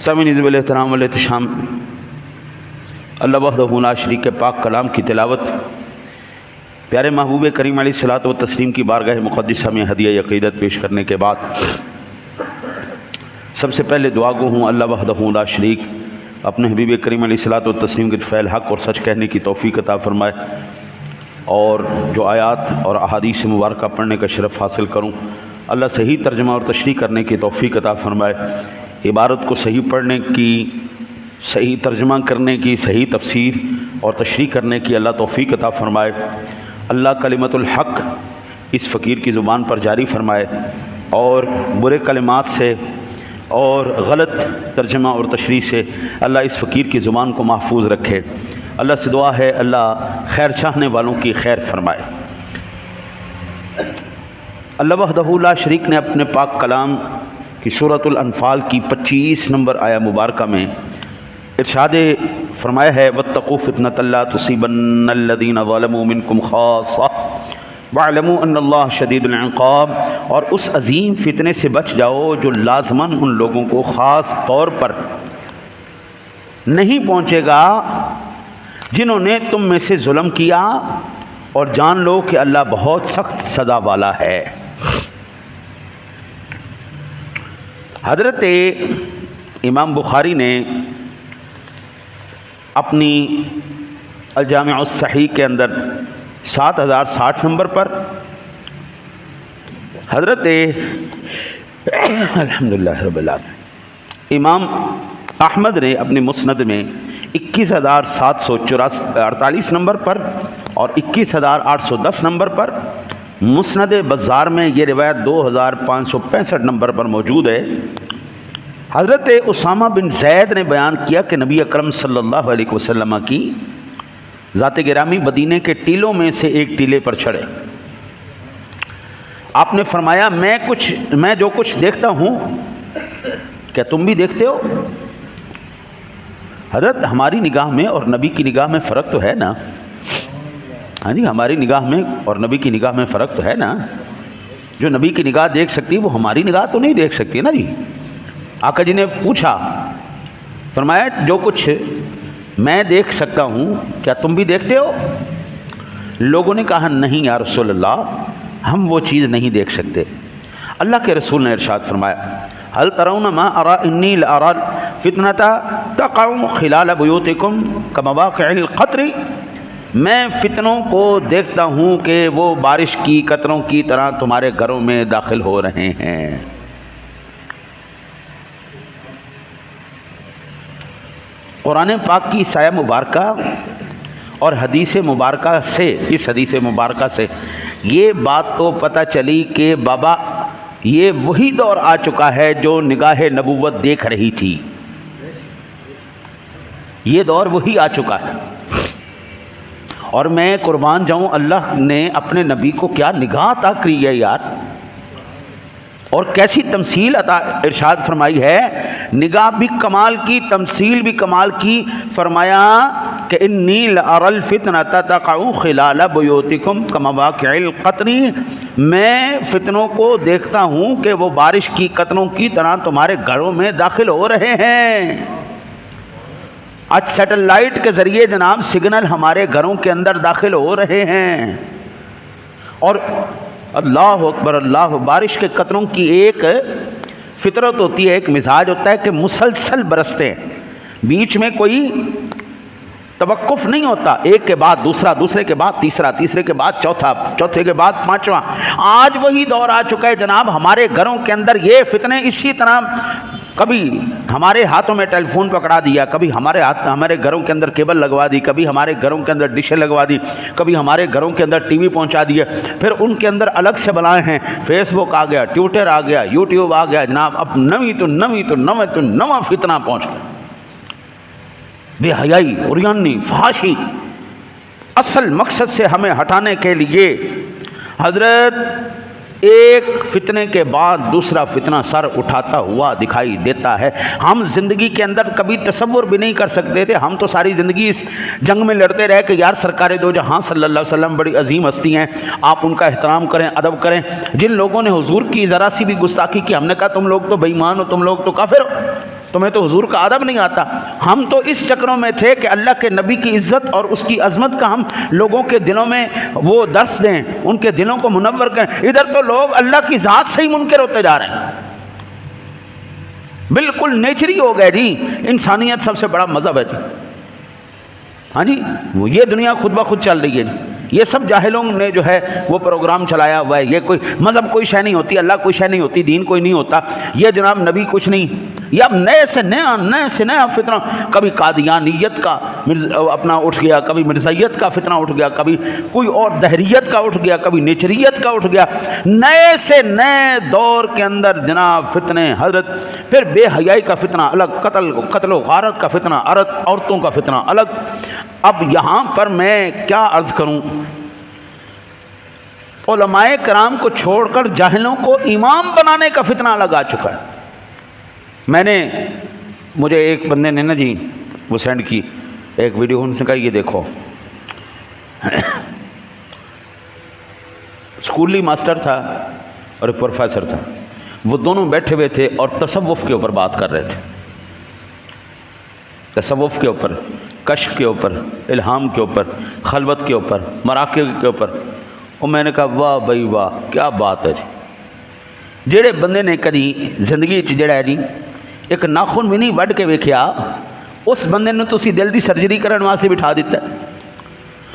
سامعین ذو الاحترام والاحتشام، اللہ وحدہ لا شریک کے پاک کلام کی تلاوت پیارے محبوب کریم علیہ الصلوۃ والتسلیم کی بارگاہ مقدسہ میں ہدیہ عقیدت پیش کرنے کے بعد سب سے پہلے دعا گو ہوں اللہ وحدہ لا شریک اپنے حبیب کریم علیہ الصلوۃ والتسلیم کے فعل حق اور سچ کہنے کی توفیق عطا فرمائے، اور جو آیات اور احادیث مبارکہ پڑھنے کا شرف حاصل کروں اللہ صحیح ترجمہ اور تشریح کرنے کی توفیق عطا فرمائے، عبارت کو صحیح پڑھنے کی، صحیح ترجمہ کرنے کی، صحیح تفسیر اور تشریح کرنے کی اللہ توفیق عطا فرمائے۔ اللہ کلمت الحق اس فقیر کی زبان پر جاری فرمائے اور برے کلمات سے اور غلط ترجمہ اور تشریح سے اللہ اس فقیر کی زبان کو محفوظ رکھے۔ اللہ سے دعا ہے اللہ خیر چاہنے والوں کی خیر فرمائے۔ اللہ وحدہ لا شریک نے اپنے پاک کلام کی سورۃ الانفال کی 25 نمبر آیہ مبارکہ میں ارشاد فرمایا ہے واتقوا فتنۃ لا تصیبن الذین ظلموا منکم خاصہ واعلموا ان اللہ شدید العقاب، اور اس عظیم فتنے سے بچ جاؤ جو لازماً ان لوگوں کو خاص طور پر نہیں پہنچے گا جنہوں نے تم میں سے ظلم کیا، اور جان لو کہ اللہ بہت سخت سزا والا ہے۔ حضرت امام بخاری نے اپنی الجامع الصحیح کے اندر 7060 نمبر پر حضرت الحمدللہ رب العالمین امام احمد نے اپنی مسند میں 21748 نمبر پر اور 21810 نمبر پر، مسند بزار میں یہ روایت 2565 نمبر پر موجود ہے۔ حضرت اسامہ بن زید نے بیان کیا کہ نبی اکرم صلی اللہ علیہ وسلم کی ذات گرامی مدینے کے ٹیلوں میں سے ایک ٹیلے پر چڑھے۔ آپ نے فرمایا میں جو کچھ دیکھتا ہوں کیا تم بھی دیکھتے ہو؟ حضرت ہماری نگاہ میں اور نبی کی نگاہ میں فرق تو ہے نا؟ ہاں جی، ہماری نگاہ میں اور نبی کی نگاہ میں فرق تو ہے نا؟ جو نبی کی نگاہ دیکھ سکتی وہ ہماری نگاہ تو نہیں دیکھ سکتی نا جی۔ آقا جی نے پوچھا، فرمایا جو کچھ میں دیکھ سکتا ہوں کیا تم بھی دیکھتے ہو؟ لوگوں نے کہا نہیں یا رسول اللہ، ہم وہ چیز نہیں دیکھ سکتے۔ اللہ کے رسول نے ارشاد فرمایا هل ترون ما ارى انی لارى الفتنة تقع خلال بیوتکم کمواقع القطر، میں فتنوں کو دیکھتا ہوں کہ وہ بارش کی قطروں کی طرح تمہارے گھروں میں داخل ہو رہے ہیں۔ قرآن پاک کی سایہ مبارکہ اور حدیث مبارکہ سے، اس حدیث مبارکہ سے یہ بات تو پتہ چلی کہ بابا یہ وہی دور آ چکا ہے جو نگاہ نبوت دیکھ رہی تھی، یہ دور وہی آ چکا ہے۔ اور میں قربان جاؤں، اللہ نے اپنے نبی کو کیا نگاہ عطا کری ہے یار، اور کیسی تمثیل عطا ارشاد فرمائی ہے، نگاہ بھی کمال کی، تمثیل بھی کمال کی۔ فرمایا کہ انی لأری الفتنة تقع خلال بیوتکم کمواقع القطر، میں فتنوں کو دیکھتا ہوں کہ وہ بارش کی قطروں کی طرح تمہارے گھروں میں داخل ہو رہے ہیں۔ آج سیٹلائٹ کے ذریعے جناب سگنل ہمارے گھروں کے اندر داخل ہو رہے ہیں، اور اللہ اکبر اللہ، بارش کے قطروں کی ایک فطرت ہوتی ہے، ایک مزاج ہوتا ہے کہ مسلسل برستے ہیں، بیچ میں کوئی توقف نہیں ہوتا، ایک کے بعد دوسرا، دوسرے کے بعد تیسرا، تیسرے کے بعد چوتھا، چوتھے کے بعد پانچواں۔ آج وہی دور آ چکا ہے جناب، ہمارے گھروں کے اندر یہ فتنے اسی طرح، کبھی ہمارے ہاتھوں میں ٹیلی فون پکڑا دیا، کبھی ہمارے گھروں کے اندر کیبل لگوا دی، کبھی ہمارے گھروں کے اندر ڈشیں لگوا دی، کبھی ہمارے گھروں کے اندر ٹی وی پہنچا دیا، پھر ان کے اندر الگ سے بلائے ہیں، فیس بک آ گیا، ٹویٹر آ گیا، یوٹیوب آ گیا جناب، اب نواں فتنہ پہنچ گیا، بے حیائی، عریانی، فحاشی۔ اصل مقصد سے ہمیں ہٹانے کے لیے حضرت ایک فتنے کے بعد دوسرا فتنہ سر اٹھاتا ہوا دکھائی دیتا ہے۔ ہم زندگی کے اندر کبھی تصور بھی نہیں کر سکتے تھے، ہم تو ساری زندگی اس جنگ میں لڑتے رہے کہ یار سرکار دو جہاں صلی اللہ علیہ وسلم بڑی عظیم ہستی ہیں، آپ ان کا احترام کریں، ادب کریں۔ جن لوگوں نے حضور کی ذرا سی بھی گستاخی کی، ہم نے کہا تم لوگ تو بے ایمان ہو، تم لوگ تو کافر ہو۔ تمہیں تو حضور کا ادب نہیں آتا۔ ہم تو اس چکروں میں تھے کہ اللہ کے نبی کی عزت اور اس کی عظمت کا ہم لوگوں کے دلوں میں وہ درس دیں، ان کے دلوں کو منور کریں۔ ادھر تو لوگ اللہ کی ذات سے ہی منکر ہوتے جا رہے ہیں، بالکل نیچری ہو گئے جی۔ انسانیت سب سے بڑا مذہب ہے جی، ہاں جی، یہ دنیا خود بخود چل رہی ہے جی۔ یہ سب جاہلوں نے جو ہے وہ پروگرام چلایا ہوا ہے۔ یہ کوئی مذہب کوئی شے نہیں ہوتی، اللہ کوئی شے نہیں ہوتی، دین کوئی نہیں ہوتا، یہ جناب نبی کچھ نہیں۔ یہ اب نئے سے نیا فتنہ، کبھی قادیانیت کا اپنا اٹھ گیا، کبھی مرزائیت کا فتنہ اٹھ گیا، کبھی کوئی اور دہریت کا اٹھ گیا، کبھی نیچریت کا اٹھ گیا۔ نئے سے نئے دور کے اندر جناب فتنے حضرت، پھر بے حیائی کا فتنہ الگ، قتل و غارت کا فتنہ الگ، عورتوں کا فتنہ الگ۔ اب یہاں پر میں کیا عرض کروں، علماء کرام کو چھوڑ کر جاہلوں کو امام بنانے کا فتنہ الگ آ چکا ہے۔ مجھے ایک بندے نے نا جی وہ سینڈ کی ایک ویڈیو، ان سے کہا یہ دیکھو، اسکولی ماسٹر تھا اور ایک پروفیسر تھا، وہ دونوں بیٹھے ہوئے تھے اور تصوف کے اوپر بات کر رہے تھے، تصوف کے اوپر، کشف کے اوپر، الہام کے اوپر، خلوت کے اوپر، مراقب کے اوپر۔ اور میں نے کہا واہ بھائی واہ، کیا بات ہے جی۔ جڑے بندے نے کدی زندگی جڑا ہے جی ایک ناخن بھی نہیں وڈ کے ویکھیا، اس بندے نے تسی دل دی سرجری کرن واسطے بٹھا دیتا ہے۔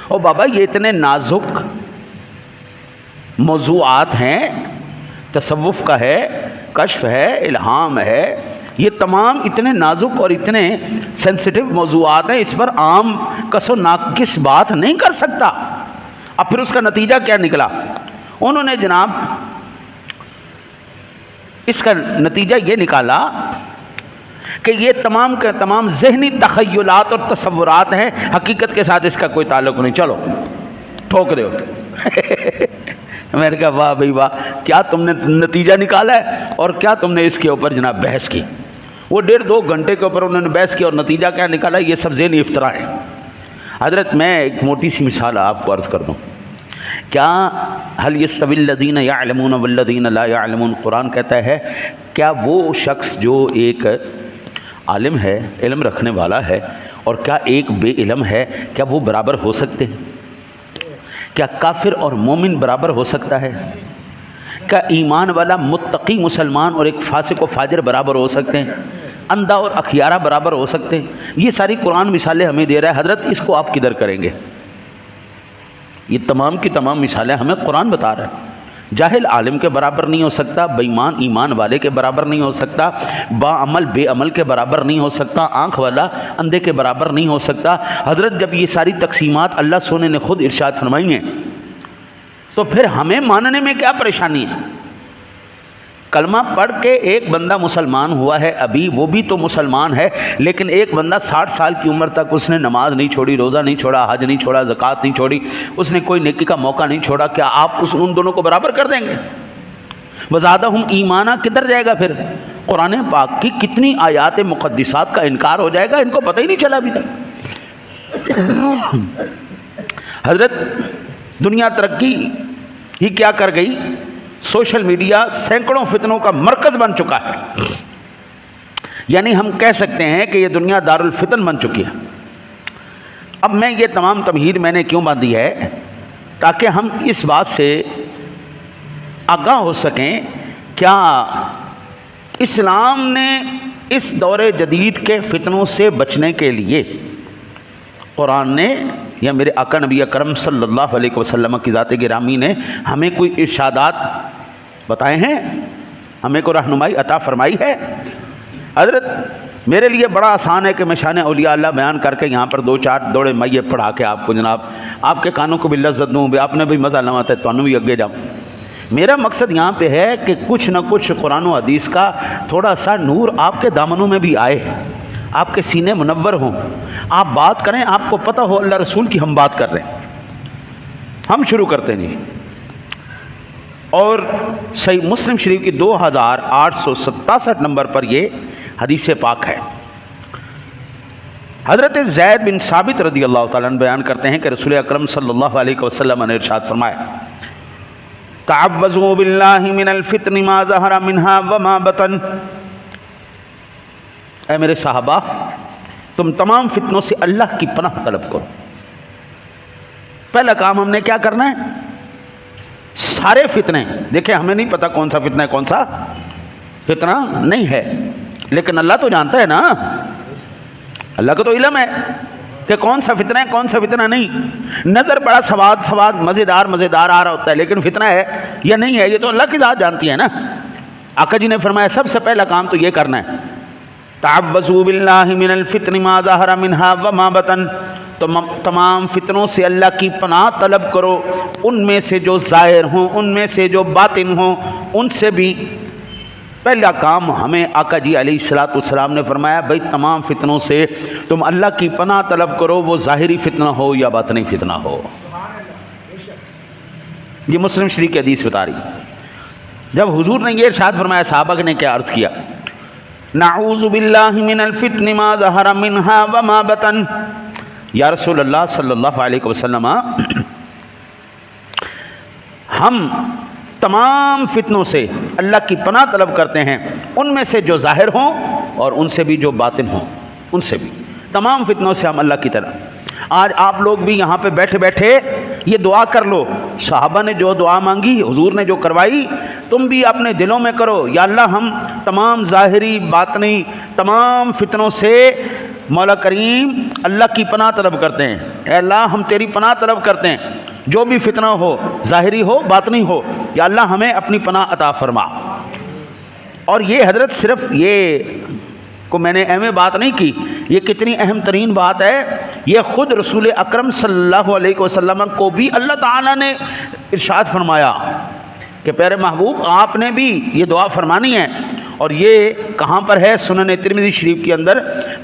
اور بابا یہ اتنے نازک موضوعات ہیں، تصوف کا ہے، کشف ہے، الہام ہے، یہ تمام اتنے نازک اور اتنے سینسٹیو موضوعات ہیں، اس پر عام کس و ناقص بات نہیں کر سکتا۔ اب پھر اس کا نتیجہ کیا نکلا؟ انہوں نے جناب اس کا نتیجہ یہ نکالا کہ یہ تمام کے تمام ذہنی تخیلات اور تصورات ہیں، حقیقت کے ساتھ اس کا کوئی تعلق نہیں، چلو ٹھوک دو۔ میں نے کہا واہ بھائی واہ، کیا تم نے نتیجہ نکالا ہے اور کیا تم نے اس کے اوپر جناب بحث کی۔ وہ 1.5-2 گھنٹے کے اوپر انہوں نے بحث کی اور نتیجہ کیا نکالا، یہ سب ذہنی افتراء ہیں۔ حضرت میں ایک موٹی سی مثال آپ کو عرض کر دوں، کیا هل يستوي الذين يعلمون والذين لا يعلمون، قرآن کہتا ہے کیا وہ شخص جو ایک عالم ہے، علم رکھنے والا ہے، اور کیا ایک بے علم ہے، کیا وہ برابر ہو سکتے ہیں؟ کیا کافر اور مومن برابر ہو سکتا ہے؟ کیا ایمان والا متقی مسلمان اور ایک فاسق و فاجر برابر ہو سکتے ہیں؟ اندھا اور اخیارہ برابر ہو سکتے ہیں؟ یہ ساری قرآن مثالیں ہمیں دے رہا ہے۔ حضرت اس کو آپ کدھر کریں گے؟ یہ تمام کی تمام مثالیں ہمیں قرآن بتا رہا ہے۔ جاہل عالم کے برابر نہیں ہو سکتا، بے ایمان ایمان والے کے برابر نہیں ہو سکتا، با عمل بے عمل کے برابر نہیں ہو سکتا، آنکھ والا اندھے کے برابر نہیں ہو سکتا۔ حضرت جب یہ ساری تقسیمات اللہ سونے نے خود ارشاد فرمائی ہیں تو پھر ہمیں ماننے میں کیا پریشانی ہے؟ کلمہ پڑھ کے ایک بندہ مسلمان ہوا ہے ابھی، وہ بھی تو مسلمان ہے، لیکن ایک بندہ 60 سال کی عمر تک اس نے نماز نہیں چھوڑی، روزہ نہیں چھوڑا، حج نہیں چھوڑا، زکوٰۃ نہیں چھوڑی، اس نے کوئی نیکی کا موقع نہیں چھوڑا، کیا آپ ان دونوں کو برابر کر دیں گے؟ وزادہم ایمانا کدھر جائے گا پھر؟ قرآن پاک کی کتنی آیات مقدسات کا انکار ہو جائے گا، ان کو پتہ ہی نہیں چلا ابھی تک۔ حضرت دنیا ترقی ہی کیا کر گئی، سوشل میڈیا سینکڑوں فتنوں کا مرکز بن چکا ہے، یعنی ہم کہہ سکتے ہیں کہ یہ دنیا دارالفتن بن چکی ہے۔ اب میں یہ تمام تمہید میں نے کیوں باندھی ہے؟ تاکہ ہم اس بات سے آگاہ ہو سکیں، کیا اسلام نے اس دور جدید کے فتنوں سے بچنے کے لیے قرآن نے یا میرے آقا نبی اکرم صلی اللہ علیہ وسلم کی ذات گرامی نے ہمیں کوئی ارشادات بتائے ہیں، ہمیں کوئی رہنمائی عطا فرمائی ہے؟ حضرت میرے لیے بڑا آسان ہے کہ میں شان اولیاء اللہ بیان کر کے یہاں پر 2-4 دوڑے مئیے پڑھا کے آپ کو جناب آپ کے کانوں کو بھی لذت دوں، آپ نے بھی مزہ لواتا ہے، تو بھی اگے جاؤں۔ میرا مقصد یہاں پہ ہے کہ کچھ نہ کچھ قرآن و حدیث کا تھوڑا سا نور آپ کے دامنوں میں بھی آئے، آپ کے سینے منور ہوں، آپ بات کریں، آپ کو پتہ ہو اللہ رسول کی ہم بات کر رہے ہیں۔ ہم شروع کرتے نہیں، اور صحیح مسلم شریف کی 2867 نمبر پر یہ حدیث پاک ہے۔ حضرت زید بن ثابت رضی اللہ تعالیٰ عنہ بیان کرتے ہیں کہ رسول اکرم صلی اللہ علیہ وسلم نے ارشاد فرمایا، تعوذوا باللہ من الفتن ما ظہر منها وما بطن، اے میرے صحابہ تم تمام فتنوں سے اللہ کی پناہ طلب کرو۔ پہلا کام ہم نے کیا کرنا ہے؟ سارے فتنے، دیکھیں ہمیں نہیں پتا کون سا فتنہ ہے کون سا فتنہ نہیں ہے، لیکن اللہ تو جانتا ہے نا، اللہ کا تو علم ہے کہ کون سا فتنہ ہے کون سا فتنہ نہیں۔ نظر بڑا سواد مزیدار آ رہا ہوتا ہے، لیکن فتنہ ہے یا نہیں ہے یہ تو اللہ کی ذات جانتی ہے نا۔ آقا جی نے فرمایا سب سے پہلا کام تو یہ کرنا ہے، تعوذوا باللہ من الفتن ما ظہر منها وما بطن، تو تمام فتنوں سے اللہ کی پناہ طلب کرو، ان میں سے جو ظاہر ہوں ان میں سے جو باطن ہوں ان سے بھی۔ پہلا کام ہمیں آقا جی علیہ الصلوۃ والسلام نے فرمایا بھائی تمام فتنوں سے تم اللہ کی پناہ طلب کرو، وہ ظاہری فتنہ ہو یا باطنی فتنہ ہو۔ یہ مسلم شریف کی حدیث بتا رہی۔ جب حضور نے یہ ارشاد فرمایا صحابہ نے کیا عرض کیا، نعوذ باللہ من الفتن ما ظہر منها وما بطن، یا رسول اللہ صلی اللہ علیہ وسلم ہم تمام فتنوں سے اللہ کی پناہ طلب کرتے ہیں، ان میں سے جو ظاہر ہوں اور ان سے بھی جو باطن ہوں، ان سے بھی تمام فتنوں سے ہم اللہ کی طرف۔ آج آپ لوگ بھی یہاں پہ بیٹھے بیٹھے یہ دعا کر لو، صحابہ نے جو دعا مانگی حضور نے جو کروائی تم بھی اپنے دلوں میں کرو، یا اللہ ہم تمام ظاہری باطنی تمام فتنوں سے مولا کریم اللہ کی پناہ طلب کرتے ہیں۔ اے اللہ ہم تیری پناہ طلب کرتے ہیں، جو بھی فتنہ ہو ظاہری ہو باطنی ہو، یا اللہ ہمیں اپنی پناہ عطا فرما۔ اور یہ حضرت صرف یہ کو میں نے اہم بات نہیں کی، یہ کتنی اہم ترین بات ہے، یہ خود رسول اکرم صلی اللہ علیہ وسلم کو بھی اللہ تعالیٰ نے ارشاد فرمایا کہ پیارے محبوب آپ نے بھی یہ دعا فرمانی ہے۔ اور یہ کہاں پر ہے؟ سنن ترمذی شریف کے اندر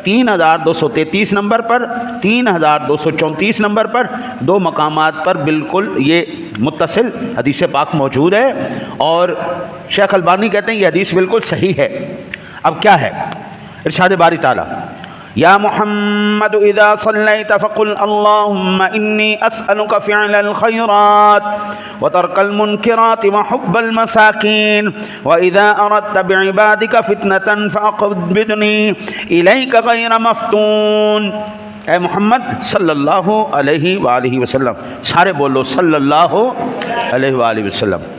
3233 نمبر پر، 3234 نمبر پر، دو مقامات پر بالکل یہ متصل حدیث پاک موجود ہے، اور شیخ البانی کہتے ہیں یہ حدیث بالکل صحیح ہے۔ اب کیا ہے؟ ارشاد باری تعالیٰ، یا محمد اذا صلیت فقل اللہم انی اسألک فعل الخیرات وترک المنکرات وحب المساکین واذا اردت بعبادک فتنة فاقبضنی الیک غیر مفتون۔ اے محمد صلی اللہ علیہ وآلہ وسلم، سارے بولو صلی اللہ علیہ وآلہ وسلم،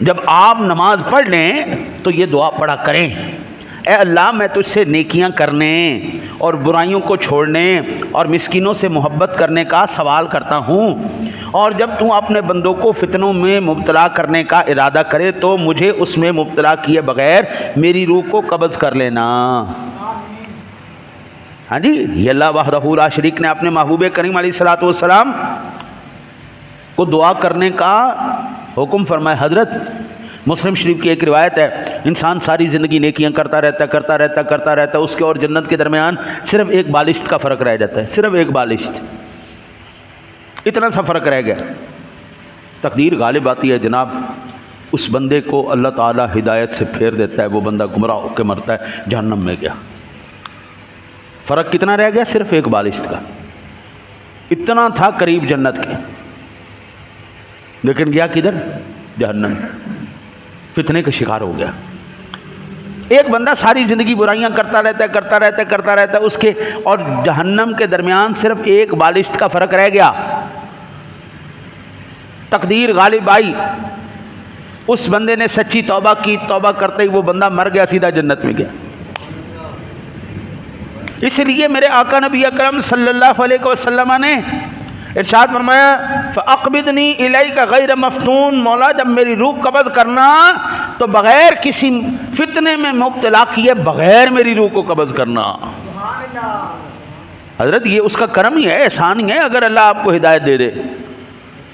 جب آپ نماز پڑھ لیں تو یہ دعا پڑھا کریں، اے اللہ میں تجھ سے نیکیاں کرنے اور برائیوں کو چھوڑنے اور مسکینوں سے محبت کرنے کا سوال کرتا ہوں، اور جب تو اپنے بندوں کو فتنوں میں مبتلا کرنے کا ارادہ کرے تو مجھے اس میں مبتلا کیے بغیر میری روح کو قبض کر لینا۔ ہاں جی، یہ اللہ وحدہ لا شریک نے اپنے محبوب کریم علیہ الصلوۃ والسلام کو دعا کرنے کا حکم فرمایا۔ حضرت مسلم شریف کی ایک روایت ہے، انسان ساری زندگی نیکیاں کرتا رہتا ہے، اس کے اور جنت کے درمیان صرف ایک بالشت کا فرق رہ جاتا ہے، صرف ایک بالشت، اتنا سا فرق رہ گیا۔ تقدیر غالب آتی ہے جناب، اس بندے کو اللہ تعالیٰ ہدایت سے پھیر دیتا ہے، وہ بندہ گمراہ ہو کے مرتا ہے، جہنم میں گیا۔ فرق کتنا رہ گیا؟ صرف ایک بالشت کا، اتنا تھا قریب جنت کے، لیکن گیا کدھر؟ جہنم، فتنے کا شکار ہو گیا۔ ایک بندہ ساری زندگی برائیاں کرتا رہتا ہے، اس کے اور جہنم کے درمیان صرف ایک بالشت کا فرق رہ گیا۔ تقدیر غالب آئی، اس بندے نے سچی توبہ کی، توبہ کرتے ہی وہ بندہ مر گیا، سیدھا جنت میں گیا۔ اس لیے میرے آقا نبی اکرم صلی اللہ علیہ وسلم نے ارشاد فرمایا فَأَقْبِضْنِي إِلَيْكَ غَيْرَ مَفْتُونَ، مولا جب میری روح قبض کرنا تو بغیر کسی فتنے میں مبتلا کیے بغیر میری روح کو قبض کرنا۔ حضرت یہ اس کا کرم ہی ہے، احسان ہی ہے اگر اللہ آپ کو ہدایت دے دے۔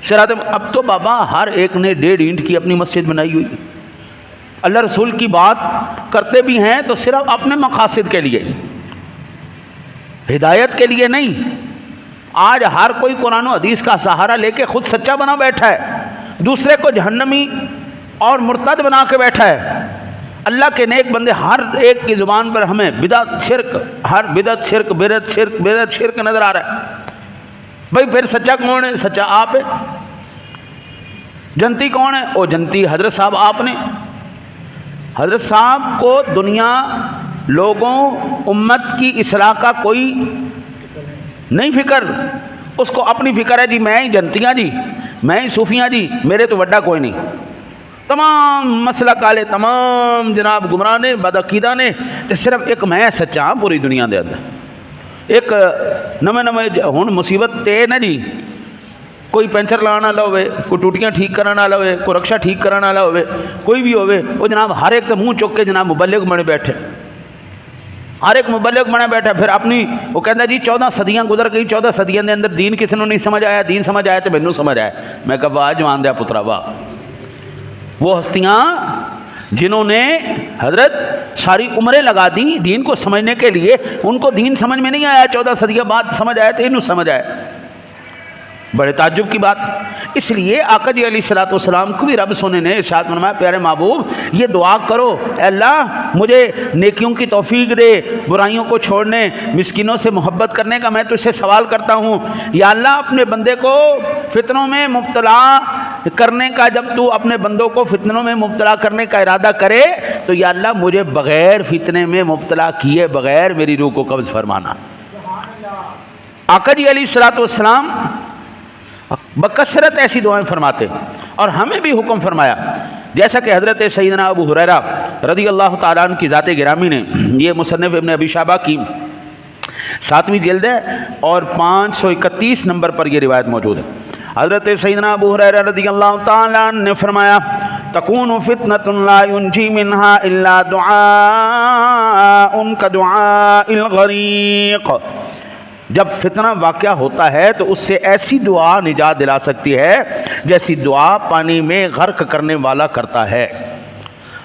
شرات اب تو بابا ہر ایک نے 1.5 اینٹ کی اپنی مسجد بنائی ہوئی، اللہ رسول کی بات کرتے بھی ہیں تو صرف اپنے مقاصد کے لیے، ہدایت کے لیے نہیں۔ آج ہر کوئی قرآن و حدیث کا سہارا لے کے خود سچا بنا بیٹھا ہے، دوسرے کو جہنمی اور مرتد بنا کے بیٹھا ہے۔ اللہ کے نیک بندے ہر ایک کی زبان پر ہمیں بدعت شرک، ہر بدعت شرک، بدعت شرک نظر آ رہا ہے۔ بھائی پھر سچا کون ہے؟ سچا آپ ہے۔ جنتی کون ہے؟ او جنتی حضرت صاحب آپ نے۔ حضرت صاحب کو دنیا لوگوں امت کی اصلاح کا کوئی نہیں فکر، اس کو اپنی فکر ہے جی میں ہی جنتیاں جی، میں ہی صوفیاں جی، میرے تو وڈا کوئی نہیں. تمام مسلک والے تمام جناب گمراہ نے بدعقیدہ نے تے صرف ایک میں سچا ہاں پوری دنیا دے اندر. ایک نویں ہن مصیبت تے نا جی، کوئی پینچر لانا والا ہوئے، کوئی ٹوٹیاں ٹھیک کرنے والا ہوئے، کوئی رکشا ٹھیک کرنے والا ہوئے، کوئی بھی ہوئے، وہ جناب ہر ایک تے منہ چک کے جناب مبلغ بنے بیٹھے، ہر ایک مبلغ بنے بیٹھا. پھر اپنی وہ کہتا جی 14 صدیاں گزر گئی، 14 صدیاں دے اندر دین کسی نے نہیں سمجھ آیا، دین سمجھ آیا تو مینوں سمجھ آیا. میں کہا واہ جوان دیا پترا واہ. وہ ہستیاں جنہوں نے حضرت ساری عمریں لگا دی دین کو سمجھنے کے لیے، ان کو دین سمجھ میں نہیں آیا، 14 صدیاں بعد سمجھ آیا تو انہوں سمجھ آیا. بڑے تعجب کی بات. اس لیے آقا جی علیہ الصلوۃ والسلام کو بھی رب سونے نے ارشاد فرمایا پیارے محبوب یہ دعا کرو، اے اللہ مجھے نیکیوں کی توفیق دے، برائیوں کو چھوڑنے، مسکینوں سے محبت کرنے کا میں تجھ سے سوال کرتا ہوں. یا اللہ اپنے بندے کو فتنوں میں مبتلا کرنے کا، جب تو اپنے بندوں کو فتنوں میں مبتلا کرنے کا ارادہ کرے تو یا اللہ مجھے بغیر فتنے میں مبتلا کیے بغیر میری روح کو قبض فرمانا. آقا جی علیہ الصلوۃ والسلام بکثرت ایسی دعائیں فرماتے اور ہمیں بھی حکم فرمایا، جیسا کہ حضرت سیدنا ابو ہریرہ رضی اللہ تعالیٰ عنہ کی ذات گرامی نے، یہ مصنف ابن ابی شیبہ کی 7ویں جلد ہے اور 531 نمبر پر یہ روایت موجود ہے. حضرت سیدنا ابو ہریرہ رضی اللہ تعالیٰ عنہ نے فرمایا تکون فتنۃ لا ینجی منہا الا دعاء کدعاء الغریق. جب فتنہ واقعہ ہوتا ہے تو اس سے ایسی دعا نجات دلا سکتی ہے جیسی دعا پانی میں غرق کرنے والا کرتا ہے.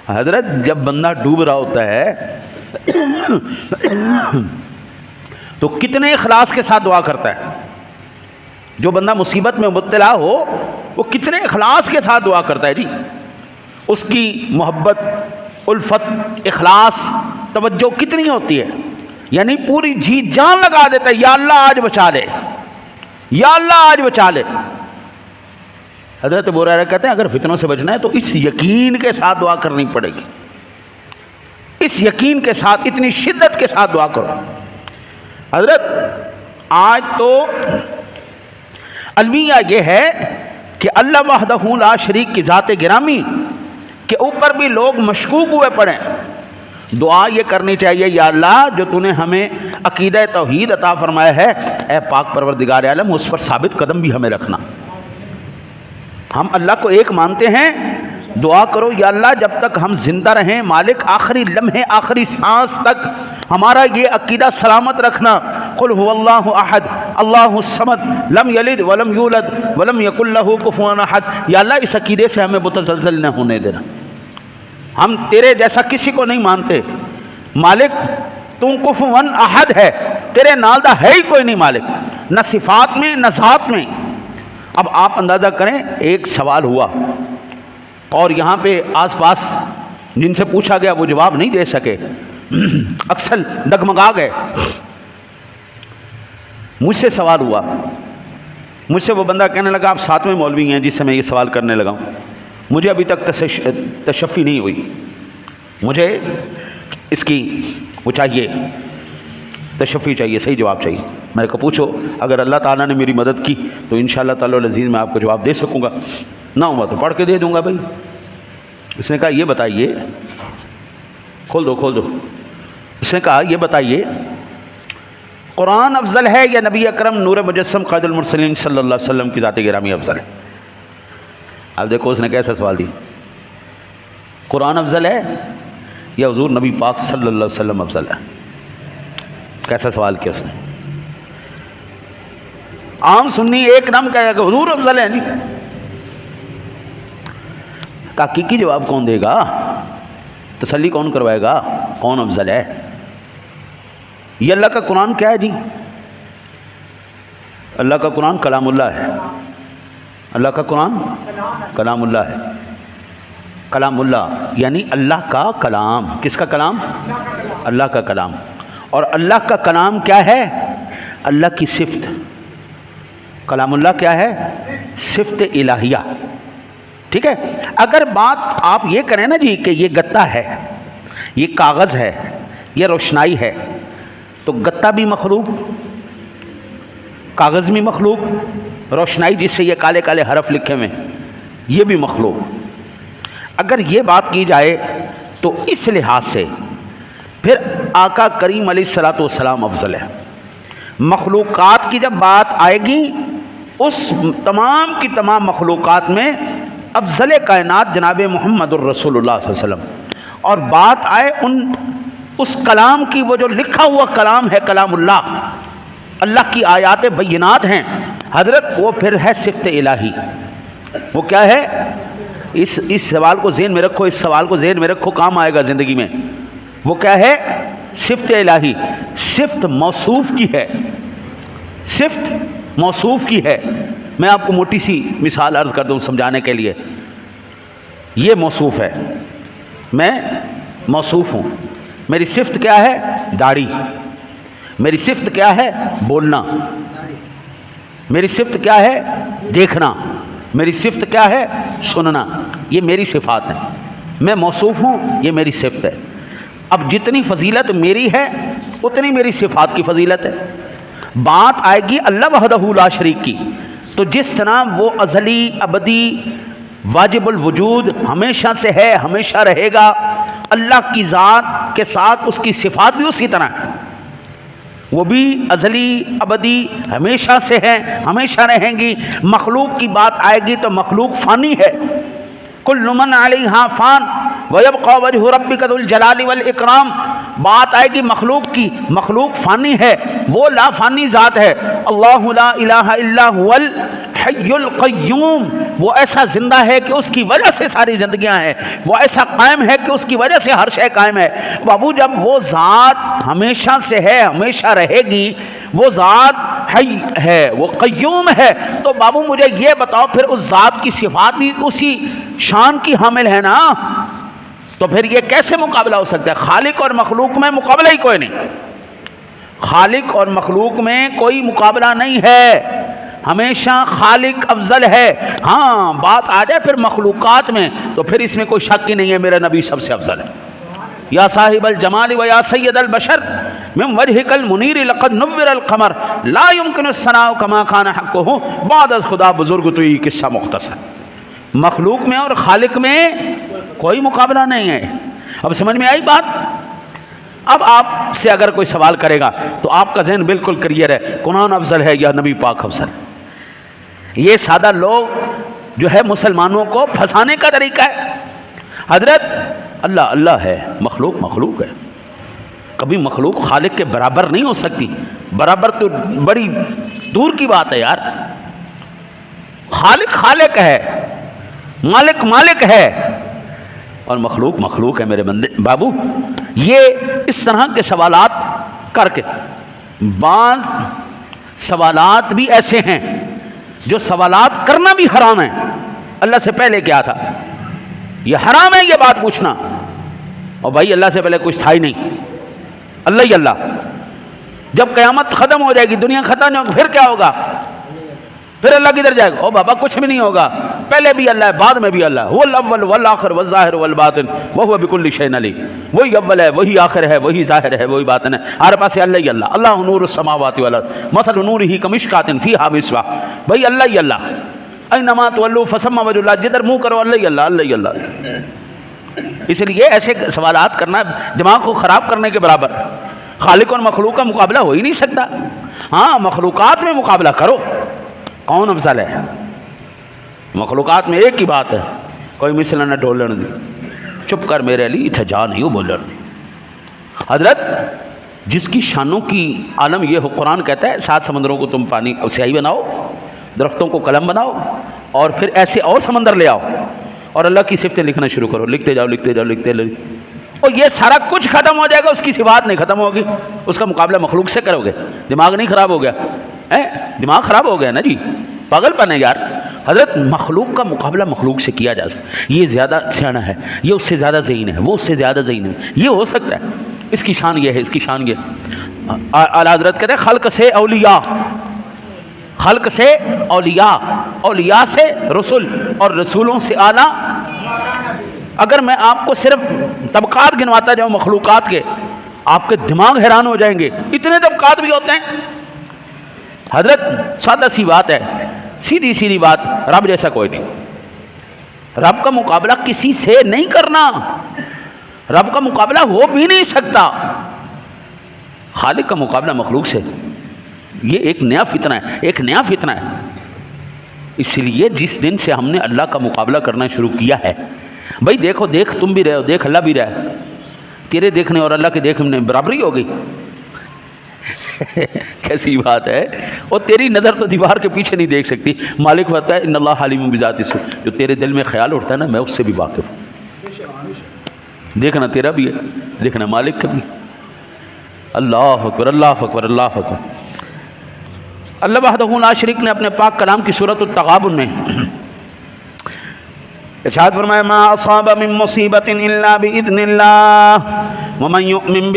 حضرت جب بندہ ڈوب رہا ہوتا ہے تو کتنے اخلاص کے ساتھ دعا کرتا ہے. جو بندہ مصیبت میں مبتلا ہو وہ کتنے اخلاص کے ساتھ دعا کرتا ہے جی. اس کی محبت، الفت، اخلاص، توجہ کتنی ہوتی ہے، یعنی پوری جی جان لگا دیتا ہے یا اللہ آج بچا لے، یا اللہ آج بچا لے. حضرت ابو ہریرہ کہتے ہیں اگر فتنوں سے بچنا ہے تو اس یقین کے ساتھ دعا کرنی پڑے گی، اس یقین کے ساتھ، اتنی شدت کے ساتھ دعا کرو. حضرت آج تو المیہ یہ ہے کہ اللہ وحدہ لا شریک کی ذات گرامی کے اوپر بھی لوگ مشکوک ہوئے پڑے. دعا یہ کرنی چاہیے یا اللہ جو تو نے ہمیں عقیدہ توحید عطا فرمایا ہے، اے پاک پروردگار عالم اس پر ثابت قدم بھی ہمیں رکھنا. ہم اللہ کو ایک مانتے ہیں، دعا کرو یا اللہ جب تک ہم زندہ رہیں مالک آخری لمحے آخری سانس تک ہمارا یہ عقیدہ سلامت رکھنا. قل هو اللہ احد اللہ الصمد لم یلد ولم یولد ولم یکن لہ کفوا احد. یا اللہ اس عقیدے سے ہمیں متزلزل نہ ہونے دینا. ہم تیرے جیسا کسی کو نہیں مانتے مالک، تو کفوا احد ہے، تیرے نال دا ہے ہی کوئی نہیں مالک، نہ صفات میں نہ ذات میں. اب آپ اندازہ کریں ایک سوال ہوا اور یہاں پہ آس پاس جن سے پوچھا گیا وہ جواب نہیں دے سکے، اکثر ڈگمگا گئے. مجھ سے سوال ہوا، مجھ سے وہ بندہ کہنے لگا آپ 7ویں مولوی ہیں جس سے میں یہ سوال کرنے لگا ہوں، مجھے ابھی تک تشفی نہیں ہوئی، مجھے اس کی وہ چاہیے، تشفی چاہیے، صحیح جواب چاہیے. میں نے کہا پوچھو، اگر اللہ تعالیٰ نے میری مدد کی تو انشاءاللہ تعالی العزیز میں آپ کو جواب دے سکوں گا، نہ ہوا تو پڑھ کے دے دوں گا بھائی. اس نے کہا یہ بتائیے، کھول دو. اس نے کہا یہ بتائیے قرآن افضل ہے یا نبی اکرم نور مجسم قائد المرسلین صلی اللہ علیہ وسلم کی ذات گرامی افضل ہے؟ اب دیکھو اس نے کیسا سوال دیا، قرآن افضل ہے یا حضور نبی پاک صلی اللہ علیہ وسلم افضل ہے؟ کیسا سوال کیا اس نے. عام سنی ایک دم کہے کہ حضور افضل ہے جی. تحقیقی جواب کون دے گا، تسلی کون کروائے گا کون افضل ہے؟ یہ اللہ کا قرآن کیا ہے جی؟ اللہ کا قرآن کلام اللہ ہے. اللہ کا قرآن کلام اللہ ہے. کلام اللہ یعنی اللہ کا کلام. کس کا کلام؟ اللہ کا کلام. اور اللہ کا کلام کیا ہے؟ اللہ کی صفت. کلام اللہ کیا ہے؟ صفت الہیہ. ٹھیک ہے. اگر بات آپ یہ کریں نا جی کہ یہ گتا ہے، یہ کاغذ ہے، یہ روشنائی ہے. تو گتا بھی مخلوق، کاغذ بھی مخلوق، روشنائی جس سے یہ کالے کالے حرف لکھے ہوئے یہ بھی مخلوق. اگر یہ بات کی جائے تو اس لحاظ سے پھر آقا کریم علیہ الصلوۃ والسلام افضل ہے. مخلوقات کی جب بات آئے گی اس تمام کی تمام مخلوقات میں افضل کائنات جناب محمد الرسول اللہ صلی اللہ علیہ وسلم، اور بات آئے اس کلام کی، وہ جو لکھا ہوا کلام ہے کلام اللہ، اللہ کی آیات بینات ہیں حضرت، وہ پھر ہے صفت الہی. وہ کیا ہے؟ اس سوال کو ذہن میں رکھو، اس سوال کو ذہن میں رکھو، کام آئے گا زندگی میں. وہ کیا ہے؟ صفت الہی. صفت موصوف کی ہے، صفت موصوف کی ہے. میں آپ کو موٹی سی مثال عرض کر دوں سمجھانے کے لیے. یہ موصوف ہے، میں موصوف ہوں. میری صفت کیا ہے؟ داڑھی. میری صفت کیا ہے؟ بولنا. میری صفت کیا ہے؟ دیکھنا. میری صفت کیا ہے؟ سننا. یہ میری صفات ہیں. میں موصوف ہوں، یہ میری صفت ہے. اب جتنی فضیلت میری ہے اتنی میری صفات کی فضیلت ہے. بات آئے گی اللہ وحدہ لا شریک کی، تو جس طرح وہ ازلی ابدی واجب الوجود ہمیشہ سے ہے، ہمیشہ رہے گا، اللہ کی ذات کے ساتھ اس کی صفات بھی اسی طرح ہیں. وہ بھی ازلی ابدی ہمیشہ سے ہیں، ہمیشہ رہیں گی. مخلوق کی بات آئے گی تو مخلوق فانی ہے. کل من علیہا فان ویبقى وجہ ربک ذو الجلال والاکرام. بات آئے گی مخلوق کی، مخلوق فانی ہے، وہ لا فانی ذات ہے. اللہ لا الہ الا هو الحی القیوم. وہ ایسا زندہ ہے کہ اس کی وجہ سے ساری زندگیاں ہیں. وہ ایسا قائم ہے کہ اس کی وجہ سے ہر شے قائم ہے. بابو جب وہ ذات ہمیشہ سے ہے، ہمیشہ رہے گی، وہ ذات حی ہے، وہ قیوم ہے، تو بابو مجھے یہ بتاؤ پھر اس ذات کی صفات بھی اسی شان کی حامل ہے نا. تو پھر یہ کیسے مقابلہ ہو سکتا ہے؟ خالق اور مخلوق میں مقابلہ ہی کوئی نہیں. خالق اور مخلوق میں کوئی مقابلہ نہیں ہے. ہمیشہ خالق افضل ہے. ہاں بات آ جائے پھر مخلوقات میں تو پھر اس میں کوئی شک ہی نہیں ہے، میرا نبی سب سے افضل ہے. یا صاحب الجمال و یا سید البشر من وجهک المنیر لقد نور القمر لا يمکن الثناء كما كان حقه بعد از خدا بزرگ. تو یہ قصہ مختصر. مخلوق میں اور خالق میں کوئی مقابلہ نہیں ہے. اب سمجھ میں آئی بات؟ اب آپ سے اگر کوئی سوال کرے گا تو آپ کا ذہن بالکل کلیئر ہے، قرآن افضل ہے یا نبی پاک افضل. یہ سادہ لوگ جو ہے مسلمانوں کو پھنسانے کا طریقہ ہے. حضرت اللہ اللہ ہے، مخلوق مخلوق ہے. کبھی مخلوق خالق کے برابر نہیں ہو سکتی. برابر تو بڑی دور کی بات ہے یار. خالق خالق ہے، مالک مالک ہے، اور مخلوق مخلوق ہے. میرے بندے بابو یہ اس طرح کے سوالات کر کے، بعض سوالات بھی ایسے ہیں جو سوالات کرنا بھی حرام ہے. اللہ سے پہلے کیا تھا؟ یہ حرام ہے یہ بات پوچھنا. اور بھائی اللہ سے پہلے کچھ تھا ہی نہیں، اللہ ہی اللہ. جب قیامت ختم ہو جائے گی، دنیا ختم ہو گی، پھر کیا ہوگا؟ پھر اللہ کدھر جائے گا؟ او بابا کچھ بھی نہیں ہوگا. پہلے بھی اللہ ہے، بعد میں بھی اللہ ہے. هو الاول والآخر والظاہر والباطن وهو بكل شيء علیم. وہی اول ہے، وہی آخر ہے، وہی ظاہر ہے، وہی باطن ہے. ہر پاس اللہ ہی اللہ. اللہ نور السماوات والارض مثل نورہ کمشکاۃ فیہا مصباح. بھائی اللہ ہی اللہ. اینما تولوا فثم وجہ اللہ. جدھر منہ کرو اللہ ہی اللہ، اللہ ہی اللہ. اس لیے ایسے سوالات کرنا دماغ کو خراب کرنے کے برابر. خالق اور مخلوق کا مقابلہ ہو ہی نہیں سکتا. ہاں مخلوقات میں مقابلہ کرو، کون افضل ہے؟ مخلوقات میں ایک ہی بات ہے، کوئی مثل نہ ڈولن دی. چپ کر میرے علی اتھا جان ہی بولن دی. حضرت جس کی شانوں کی عالم یہ ہو، قرآن کہتا ہے 7 سمندروں کو تم پانی سیاہی بناؤ، درختوں کو قلم بناؤ، اور پھر ایسے اور سمندر لے آؤ اور اللہ کی صفتیں لکھنا شروع کرو. لکھتے جاؤ لکھتے جاؤ لکھتے جاؤ، اور یہ سارا کچھ ختم ہو جائے گا، اس کی صفات نہیں ختم ہوگی. اس کا مقابلہ مخلوق سے کرو گے. دماغ نہیں خراب ہو گیا؟ دماغ خراب ہو گیا نا جی، پاگل پن ہے یار. حضرت مخلوق کا مقابلہ مخلوق سے کیا جا سکتا. یہ زیادہ سیاح ہے، یہ اس سے زیادہ ذہین ہے، وہ اس سے زیادہ ذہین ہے، یہ ہو سکتا ہے. اس کی شان یہ ہے، اس کی شان یہ. اعلیٰ حضرت کہتے ہیں خلق سے اولیاء، خلق سے اولیاء، اولیاء سے رسول، اور رسولوں سے اعلیٰ. اگر میں آپ کو صرف طبقات گنواتا جاؤں مخلوقات کے آپ کے دماغ حیران ہو جائیں گے، اتنے طبقات بھی ہوتے ہیں۔ حضرت سادہ سی بات ہے، سیدھی سیدھی بات، رب جیسا کوئی نہیں۔ رب کا مقابلہ کسی سے نہیں کرنا، رب کا مقابلہ ہو بھی نہیں سکتا۔ خالق کا مقابلہ مخلوق سے، یہ ایک نیا فتنہ ہے، ایک نیا فتنہ ہے۔ اس لیے جس دن سے ہم نے اللہ کا مقابلہ کرنا شروع کیا ہے، بھائی دیکھو، دیکھ تم بھی رہے ہو، دیکھ اللہ بھی رہا ہے، تیرے دیکھنے اور اللہ کے دیکھنے میں برابری ہو گئی۔ کیسی بات ہے، اور تیری نظر تو دیوار کے پیچھے نہیں دیکھ سکتی۔ مالک بتاتا ہے ان اللہ علیم بذات الصدور، جو تیرے دل میں خیال اٹھتا ہے نا، میں اس سے بھی واقف ہوں۔ دیکھنا تیرا بھی ہے، دیکھنا مالک کا بھی۔ اللہ اکبر، اللہ اکبر، اللہ اکبر۔ اللہ وحدہ لا شریک نے اپنے پاک کلام کی سورۃ التغابن میں ارشاد فرمایا ما اصاب من مصیبت الا باذن اللہ ومن یؤمن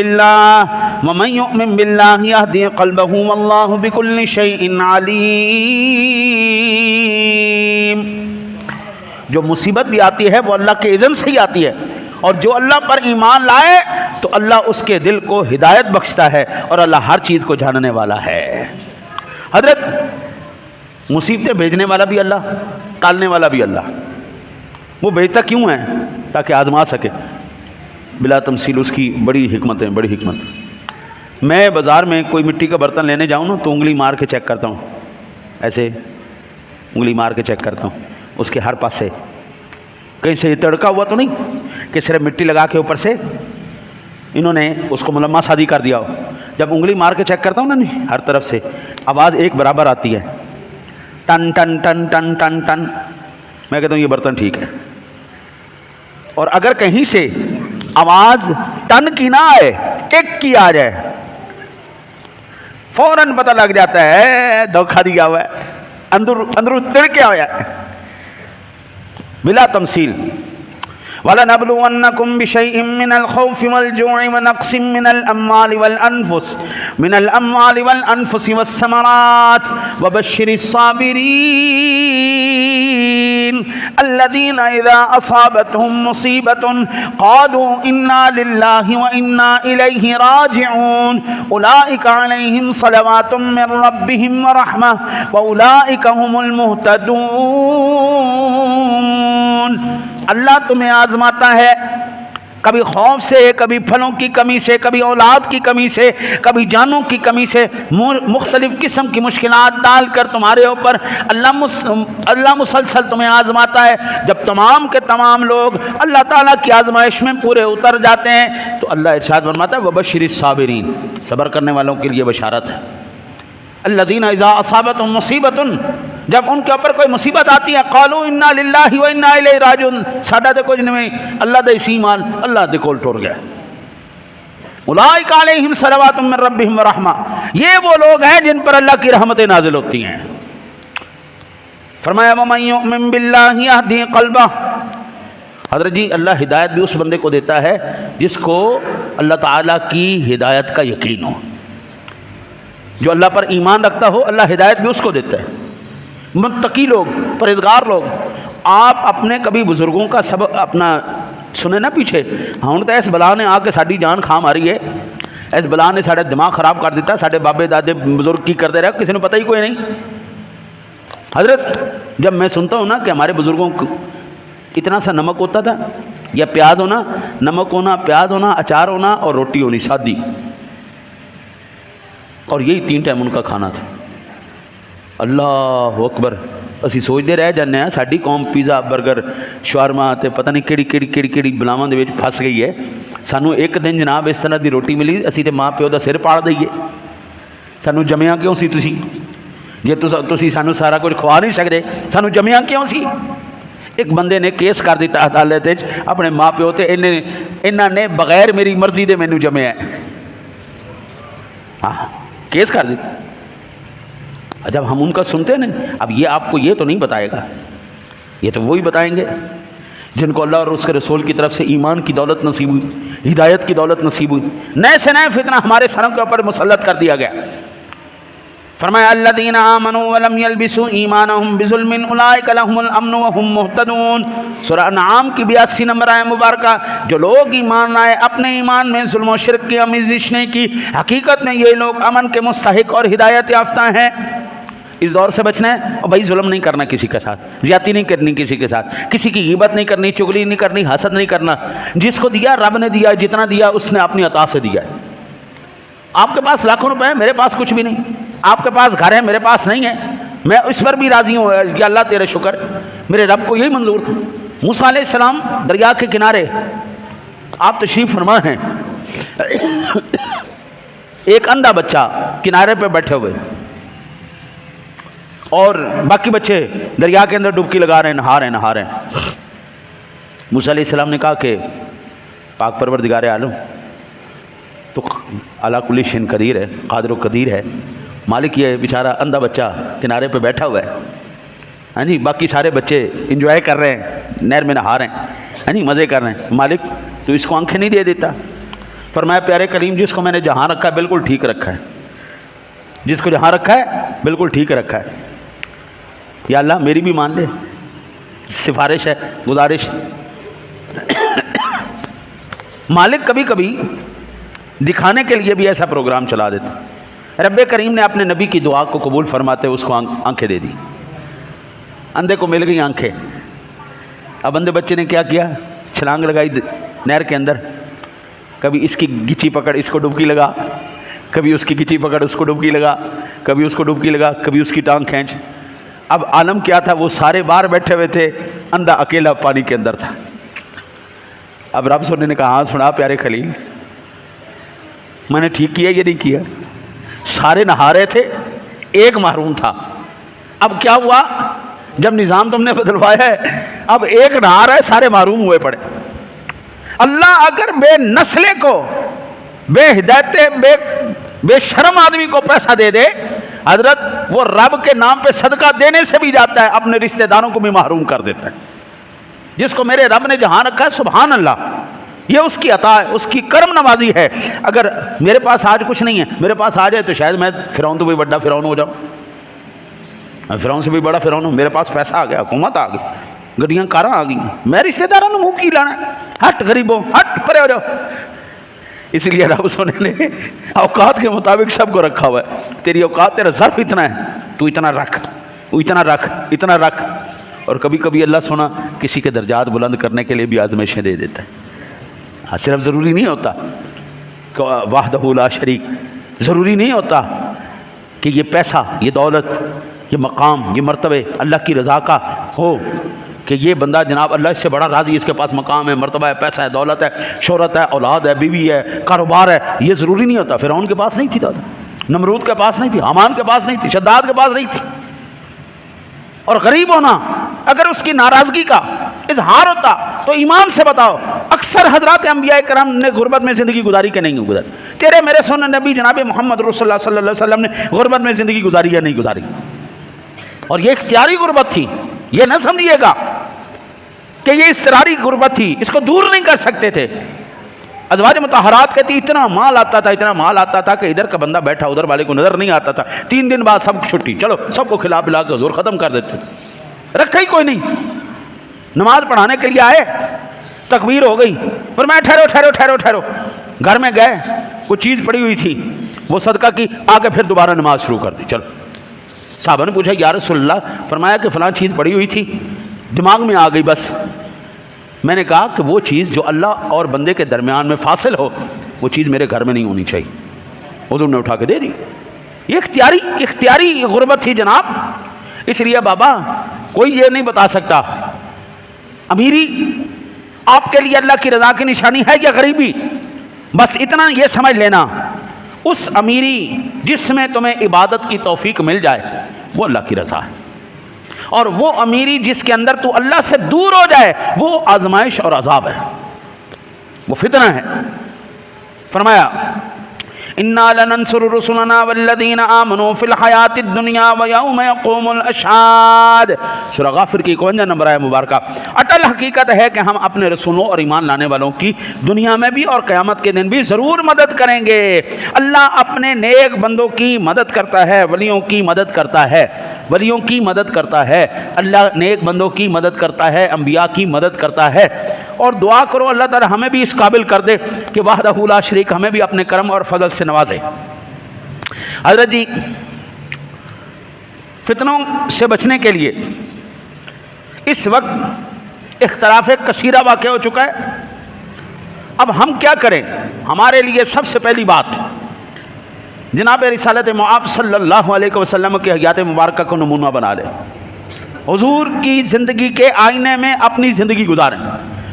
باللہ یہدی قلبہ واللہ بکل شیء علیم۔ جو مصیبت بھی آتی ہے وہ اللہ کے اذن سے ہی آتی ہے، اور جو اللہ پر ایمان لائے تو اللہ اس کے دل کو ہدایت بخشتا ہے، اور اللہ ہر چیز کو جاننے والا ہے۔ حضرت مصیبتیں بھیجنے والا بھی اللہ، ٹالنے والا بھی اللہ۔ وہ بھیجتا کیوں ہے؟ تاکہ آزما سکے، بلا تمثیل اس کی بڑی حکمت ہے، بڑی حکمت۔ میں بازار میں کوئی مٹی کا برتن لینے جاؤں نا تو انگلی مار کے چیک کرتا ہوں، ایسے انگلی مار کے چیک کرتا ہوں اس کے ہر پاس سے، کہیں سے یہ تڑکا ہوا تو نہیں کہ صرف مٹی لگا کے اوپر سے انہوں نے اس کو ملمہ سازی کر دیا ہو۔ جب انگلی مار کے چیک کرتا ہوں نا، نہیں، ہر طرف سے آواز ایک برابر آتی ہے، ٹن ٹن ٹن ٹن ٹن ٹن، میں کہتا ہوں یہ برتن ٹھیک ہے۔ اور اگر کہیں سے آواز ٹن کی نہ آئے، ایک کی آ جائے، فوراً پتہ لگ جاتا ہے دھوکہ دیا ہوا ہے، اندر تڑکیا ہوا ہے، بلا تمثیل۔ وَلَنَبْلُوَنَّكُمْ بِشَيْءٍ مِّنَ الْخَوْفِ وَالْجُوعِ وَنَقْصٍ مِّنَ الْأَمْوَالِ وَالْأَنفُسِ وَالثَّمَرَاتِ وَبَشِّرِ الصَّابِرِينَ الَّذِينَ إِذَا أَصَابَتْهُم مُّصِيبَةٌ قَالُوا إِنَّا لِلَّهِ وَإِنَّا إِلَيْهِ رَاجِعُونَ أُولَٰئِكَ عَلَيْهِمْ صَلَوَاتٌ مِّن رَّبِّهِمْ وَرَحْمَةٌ وَأُولَٰئِكَ هُمُ الْمُهْتَدُونَ۔ اللہ تمہیں آزماتا ہے، کبھی خوف سے، کبھی پھلوں کی کمی سے، کبھی اولاد کی کمی سے، کبھی جانوں کی کمی سے، مختلف قسم کی مشکلات ڈال کر تمہارے اوپر اللہ مسلسل تمہیں آزماتا ہے۔ جب تمام کے تمام لوگ اللہ تعالیٰ کی آزمائش میں پورے اتر جاتے ہیں تو اللہ ارشاد فرماتا ہے وبشر الصابرین، صبر کرنے والوں کے لیے بشارت ہے۔ الذین اذا اصابتهم مصیبۃ، جب ان کے اوپر کوئی مصیبت آتی ہے، قالوا انا للہ و انا الیہ راجعون، ساڈا تے کچھ نہیں، اللہ دے اسی مال اللہ دے کول ٹر گیا۔ اولئک علیہم صلوات من ربہم ورحمہ، یہ وہ لوگ ہیں جن پر اللہ کی رحمتیں نازل ہوتی ہیں۔ فرمایا ومن یؤمن باللہ یہدی قلبہ، حضرت جی اللہ ہدایت بھی اس بندے کو دیتا ہے جس کو اللہ تعالیٰ کی ہدایت کا یقین ہو۔ جو اللہ پر ایمان رکھتا ہو اللہ ہدایت بھی اس کو دیتا ہے۔ متقی لوگ، پرہیزگار لوگ، آپ اپنے کبھی بزرگوں کا سبب اپنا سنے نا پیچھے، ہوں تو اس بلا نے آ کے ساری جان کھا ماری ہے، اس بلا نے سارے دماغ خراب کر دیتا، سارے بابے دادے بزرگ کی کرتے رہے، کسی نے پتہ ہی کوئی نہیں۔ حضرت جب میں سنتا ہوں نا کہ ہمارے بزرگوں کو اتنا سا نمک ہوتا تھا، یا پیاز ہونا، نمک ہونا، پیاز ہونا، اچار ہونا اور روٹی ہونی سادی، اور یہی 3 ٹائم ان کا کھانا تھا۔ اللہ اکبر، اسی سوچتے رہ جانے ہیں ساری قوم پیزا برگر شاورما تے پتہ نہیں کیڑی بلاواں دے وچ پھس گئی ہے۔ سانو ایک دن جناب اس طرح دی روٹی ملی، اسی تے ماں پیو دا سر پاڑ دئیے، سانو جمیا کیوں سی تسی؟ جے تسی سانو سارا کچھ کھوا نہیں سکدے، سانو جمیا کیوں سی؟ ایک بندے نے کیس کر دیتا عدالت وچ اپنے ماں پیو تے، انہاں نے بغیر میری مرضی دے مینوں جمیا ہے، ہاں کیس کر دیتا۔ جب ہم ان کا سنتے ہیں، اب یہ آپ کو یہ تو نہیں بتائے گا، یہ تو وہی بتائیں گے جن کو اللہ اور اس کے رسول کی طرف سے ایمان کی دولت نصیب ہوئی، ہدایت کی دولت نصیب ہوئی۔ نئے سے نئے فتنہ ہمارے سروں کے اوپر مسلط کر دیا گیا۔ فرمایا الذین آمنوا ولم یلبسوا ایمانہم بظلم اولئک لہم الامن وہم مہتدون۔ سورہ انعام کی 82 نمبر آیت مبارکہ، جو لوگ ایمان لائے اپنے ایمان میں ظلم و شرک کی آمیزش نہیں کی، حقیقت میں یہ لوگ امن کے مستحق اور ہدایت یافتہ ہیں۔ اس دور سے بچنا ہے اور بھائی ظلم نہیں کرنا کسی کے ساتھ، زیادتی نہیں کرنی کسی کے ساتھ، کسی کی غیبت نہیں کرنی، چغلی نہیں کرنی، حسد نہیں کرنا۔ جس کو دیا رب نے دیا، جتنا دیا اس نے اپنی عطا سے دیا ہے۔ آپ کے پاس لاکھوں روپے ہیں، میرے پاس کچھ بھی نہیں۔ آپ کے پاس گھر ہے، میرے پاس نہیں ہے، میں اس پر بھی راضی ہوں کہ اللہ تیرے شکر، میرے رب کو یہی منظور تھا۔ موسیٰ علیہ السلام دریا کے کنارے آپ تشریف فرما ہیں، ایک اندھا بچہ کنارے پہ بیٹھے ہوئے اور باقی بچے دریا کے اندر ڈبکی لگا رہے ہیں، نہا رہے ہیں۔ موسیٰ علیہ السلام نے کہا کہ پاک پروردگار عالم تو اعلیٰ کل شیء قدیر ہے، قادر و قدیر ہے، مالک یہ بیچارہ اندھا بچہ کنارے پہ بیٹھا ہوا ہے، ہاں جی، باقی سارے بچے انجوائے کر رہے ہیں، نہر میں نہا رہے ہیں، ہاں جی، مزے کر رہے ہیں، مالک تو اس کو آنکھیں نہیں دے دیتا؟ فرمایا پیارے کریم جس کو میں نے جہاں رکھا ہے بالکل ٹھیک رکھا ہے، جس کو جہاں رکھا ہے بالکل ٹھیک رکھا ہے۔ یا اللہ میری بھی مان لے، سفارش ہے، گزارش۔ مالک کبھی کبھی دکھانے کے لیے بھی ایسا پروگرام چلا دیتا۔ رب کریم نے اپنے نبی کی دعا کو قبول فرماتے اس کو آنکھیں دے دی، اندھے کو مل گئی آنکھیں۔ اب اندھے بچے نے کیا کیا؟ چھلانگ لگائی نہر کے اندر، کبھی اس کی گچی پکڑ اس کو ڈبکی لگا، کبھی اس کی گچی پکڑ اس کو ڈبکی لگا، کبھی اس کو ڈبکی لگا، کبھی اس کی ٹانگ کھینچ۔ اب عالم کیا تھا؟ وہ سارے باہر بیٹھے ہوئے تھے، اندھا اکیلا پانی کے اندر تھا۔ اب رب سننے نے کہا ہاں سنا پیارے خلیل، میں نے ٹھیک کیا یہ نہیں کیا؟ سارے نہا رہے تھے، ایک محروم تھا۔ اب کیا ہوا؟ جب نظام تم نے بدلوایا ہے، اب ایک نہا رہا ہے، سارے محروم ہوئے پڑے۔ اللہ اگر بے نسلے کو، بے ہدایت، بے شرم آدمی کو پیسہ دے دے، حضرت وہ رب کے نام پہ صدقہ دینے سے بھی جاتا ہے، اپنے رشتہ داروں کو بھی محروم کر دیتا ہے۔ جس کو میرے رب نے جہاں رکھا ہے، سبحان اللہ، یہ اس کی عطا ہے، اس کی کرم نوازی ہے۔ اگر میرے پاس آج کچھ نہیں ہے، میرے پاس آ جائے تو شاید میں فرعون تو بھی بڑا فرعون ہو جاؤں، میں فرعون سے بھی بڑا فرعون ہوں۔ میرے پاس پیسہ آ گیا، حکومت آ گئی، گڈیاں کاراں آ گئی، میں رشتہ داروں نے منہ کی لانا ہے؟ ہٹ غریبوں، ہٹ پرے ہو جاؤ۔ اس لیے رب سونے نے اوقات کے مطابق سب کو رکھا ہوا ہے۔ تیری اوقات، تیرا ظرف اتنا ہے، تو اتنا رکھ، تو اتنا رکھ، اتنا رکھ۔ اور کبھی کبھی اللہ سونا کسی کے درجات بلند کرنے کے لیے بھی آزمائشیں دے دیتا ہے۔ صرف ضروری نہیں ہوتا کہ وحدہ لا شریک، ضروری نہیں ہوتا کہ یہ پیسہ، یہ دولت، یہ مقام، یہ مرتبے اللہ کی رضا کا ہو، کہ یہ بندہ جناب اللہ اس سے بڑا راضی، اس کے پاس مقام ہے، مرتبہ ہے، پیسہ ہے، دولت ہے، شہرت ہے، اولاد ہے، بیوی ہے، کاروبار ہے۔ یہ ضروری نہیں ہوتا۔ فرعون کے پاس نہیں تھی دولت، نمرود کے پاس نہیں تھی، حامان کے پاس نہیں تھی، شداد کے پاس نہیں تھی۔ اور غریب ہونا اگر اس کی ناراضگی کا اظہار ہوتا تو ایمان سے بتاؤ، اکثر حضرات انبیاء کرام نے غربت میں زندگی گزاری کہ نہیں گزاری؟ تیرے میرے سونے نبی جناب محمد رسول اللہ صلی اللہ علیہ وسلم نے غربت میں زندگی گزاری یا نہیں گزاری؟ اور یہ اختیاری غربت تھی، یہ نہ سمجھیے گا کہ یہ اضطراری غربت تھی، اس کو دور نہیں کر سکتے تھے۔ ازواج مطہرات کہتی اتنا مال آتا تھا، اتنا مال آتا تھا کہ ادھر کا بندہ بیٹھا ادھر والے کو نظر نہیں آتا تھا۔ 3 دن بعد سب چھٹی، چلو سب کو کھلا پلا کے حضور ختم کر دیتے، رکھا ہی کوئی نہیں۔ نماز پڑھانے کے لیے آئے، تکبیر ہو گئی، پر میں ٹھہرو ٹھہرو ٹھہرو ٹھہرو، گھر میں گئے، کوئی چیز پڑی ہوئی تھی وہ صدقہ کی، آگے پھر دوبارہ نماز شروع کر دی۔ چلو صحابہ نے پوچھا یا رسول اللہ، فرمایا کہ فلاں چیز پڑی ہوئی تھی، دماغ میں آ گئی بس۔ میں نے کہا کہ وہ چیز جو اللہ اور بندے کے درمیان میں فاصل ہو، وہ چیز میرے گھر میں نہیں ہونی چاہیے۔ حضور نے اٹھا کے دے دی۔ یہ اختیاری غربت تھی جناب۔ اس لیے بابا کوئی یہ نہیں بتا سکتا امیری آپ کے لیے اللہ کی رضا کی نشانی ہے یا غریبی، بس اتنا یہ سمجھ لینا، اس امیری جس میں تمہیں عبادت کی توفیق مل جائے وہ اللہ کی رضا ہے، اور وہ امیری جس کے اندر تو اللہ سے دور ہو جائے وہ آزمائش اور عذاب ہے، وہ فتنہ ہے۔ فرمایا انا لننصر رسلنا والذین آمنوا فی الحیات الدنیا ویوم یقوم الاشہاد، سورہ غافر کی 51 نمبر آیہ مبارکہ۔ اٹل حقیقت ہے کہ ہم اپنے رسولوں اور ایمان لانے والوں کی دنیا میں بھی اور قیامت کے دن بھی ضرور مدد کریں گے۔ اللہ اپنے نیک بندوں کی مدد کرتا ہے، ولیوں کی مدد کرتا ہے، ولیوں کی مدد کرتا ہے، اللہ نیک بندوں کی مدد کرتا ہے، انبیاء کی مدد کرتا ہے۔ اور دعا کرو اللہ تعالی ہمیں بھی اس قابل کر دے کہ وحدہ لا شریک ہمیں بھی اپنے کرم اور فضل سے نوازے۔ حضرت جی، فتنوں سے بچنے کے لیے اس وقت اختلاف کثیرہ واقع ہو چکا ہے۔ اب ہم کیا کریں؟ ہمارے لیے سب سے پہلی بات جناب رسالت مآب صلی اللہ علیہ وسلم کے حیات مبارکہ کو نمونہ بنا لیں، حضور کی زندگی کے آئینے میں اپنی زندگی گزاریں،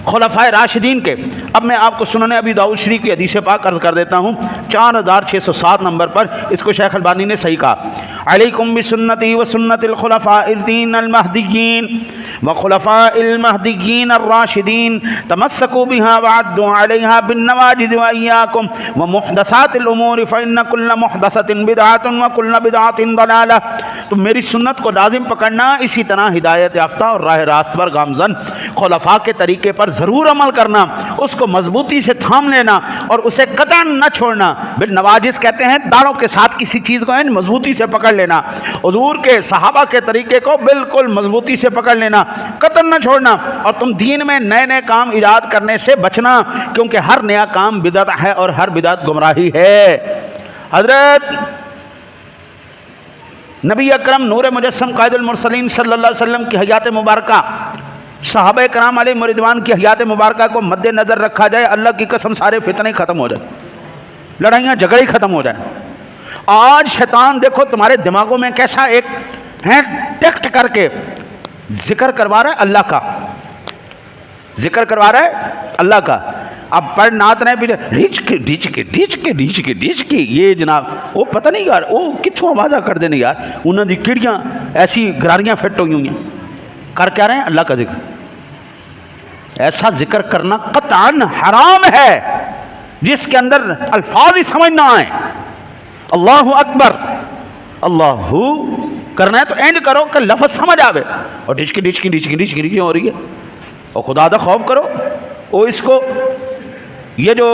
خلفائے راشدین کے۔ اب میں آپ کو سنن ابی داؤد شریف کی حدیث پاک عرض کر دیتا ہوں، 4607 نمبر پر اس کو شیخ البانی نے صحیح کہا، علیکم بسنتی و سنت الخلفاء الراشدین المہدیین وخلفاء المہدیین الراشدین تمسکوا بها وعدوا علیہا بالنواجذ وإیاکم ومحدثات الامور فإن کل محدثۃ بدعۃ وکل بدعۃ ضلالہ۔ تم میری سنت کو لازم پکڑنا، اسی طرح ہدایت یافتہ اور راہ راست پر گامزن خلفاء کے طریقے پر ضرور عمل کرنا، اس کو مضبوطی سے تھام لینا اور اسے قطعاً نہ چھوڑنا۔ بالنواجذ کہتے ہیں داڑوں کے ساتھ کسی چیز کو مضبوطی سے پکڑ لینا، حضور کے صحابہ کے طریقے کو بالکل مضبوطی سے پکڑ لینا، قطعاً نہ چھوڑنا۔ اور تم دین میں نئے نئے کام ایجاد کرنے سے بچنا، کیونکہ ہر نیا کام بدعت ہے اور ہر بدعت گمراہی ہے۔ حضرت نبی اکرم نور مجسم قائد المرسلین صلی اللہ علیہ وسلم کی حیات مبارکہ، صحابہ کرام علیہ رضوان کی حیات مبارکہ کو مد نظر رکھا جائے، اللہ کی قسم سارے فتنے ختم ہو جائیں، لڑائیاں جھگڑے ختم ہو جائیں۔ آج شیطان دیکھو تمہارے دماغوں میں کیسا ایک ٹیکٹ کر کے ذکر کروا رہا ہے، اللہ کا ذکر کروا رہا ہے، اللہ کا۔ اب پڑھ نات رہے پیچھے ڈیچ کی یہ جناب وہ پتہ نہیں یار وہ کتوں آوازہ کر دینے یار، انہوں دی کیڑیاں ایسی گراریاں فٹ ہوئی ہیں، کر کیا رہے ہیں؟ اللہ کا ذکر۔ ایسا ذکر کرنا قطعاً حرام ہے جس کے اندر الفاظ ہی سمجھ نہ آئیں۔ اللہ اکبر، اللہ کرنا ہے تو اینڈ کرو کہ لفظ سمجھ آوے، اور ڈچکی ہو رہی ہے، اور خدا دا خوف کرو۔ وہ اس کو یہ جو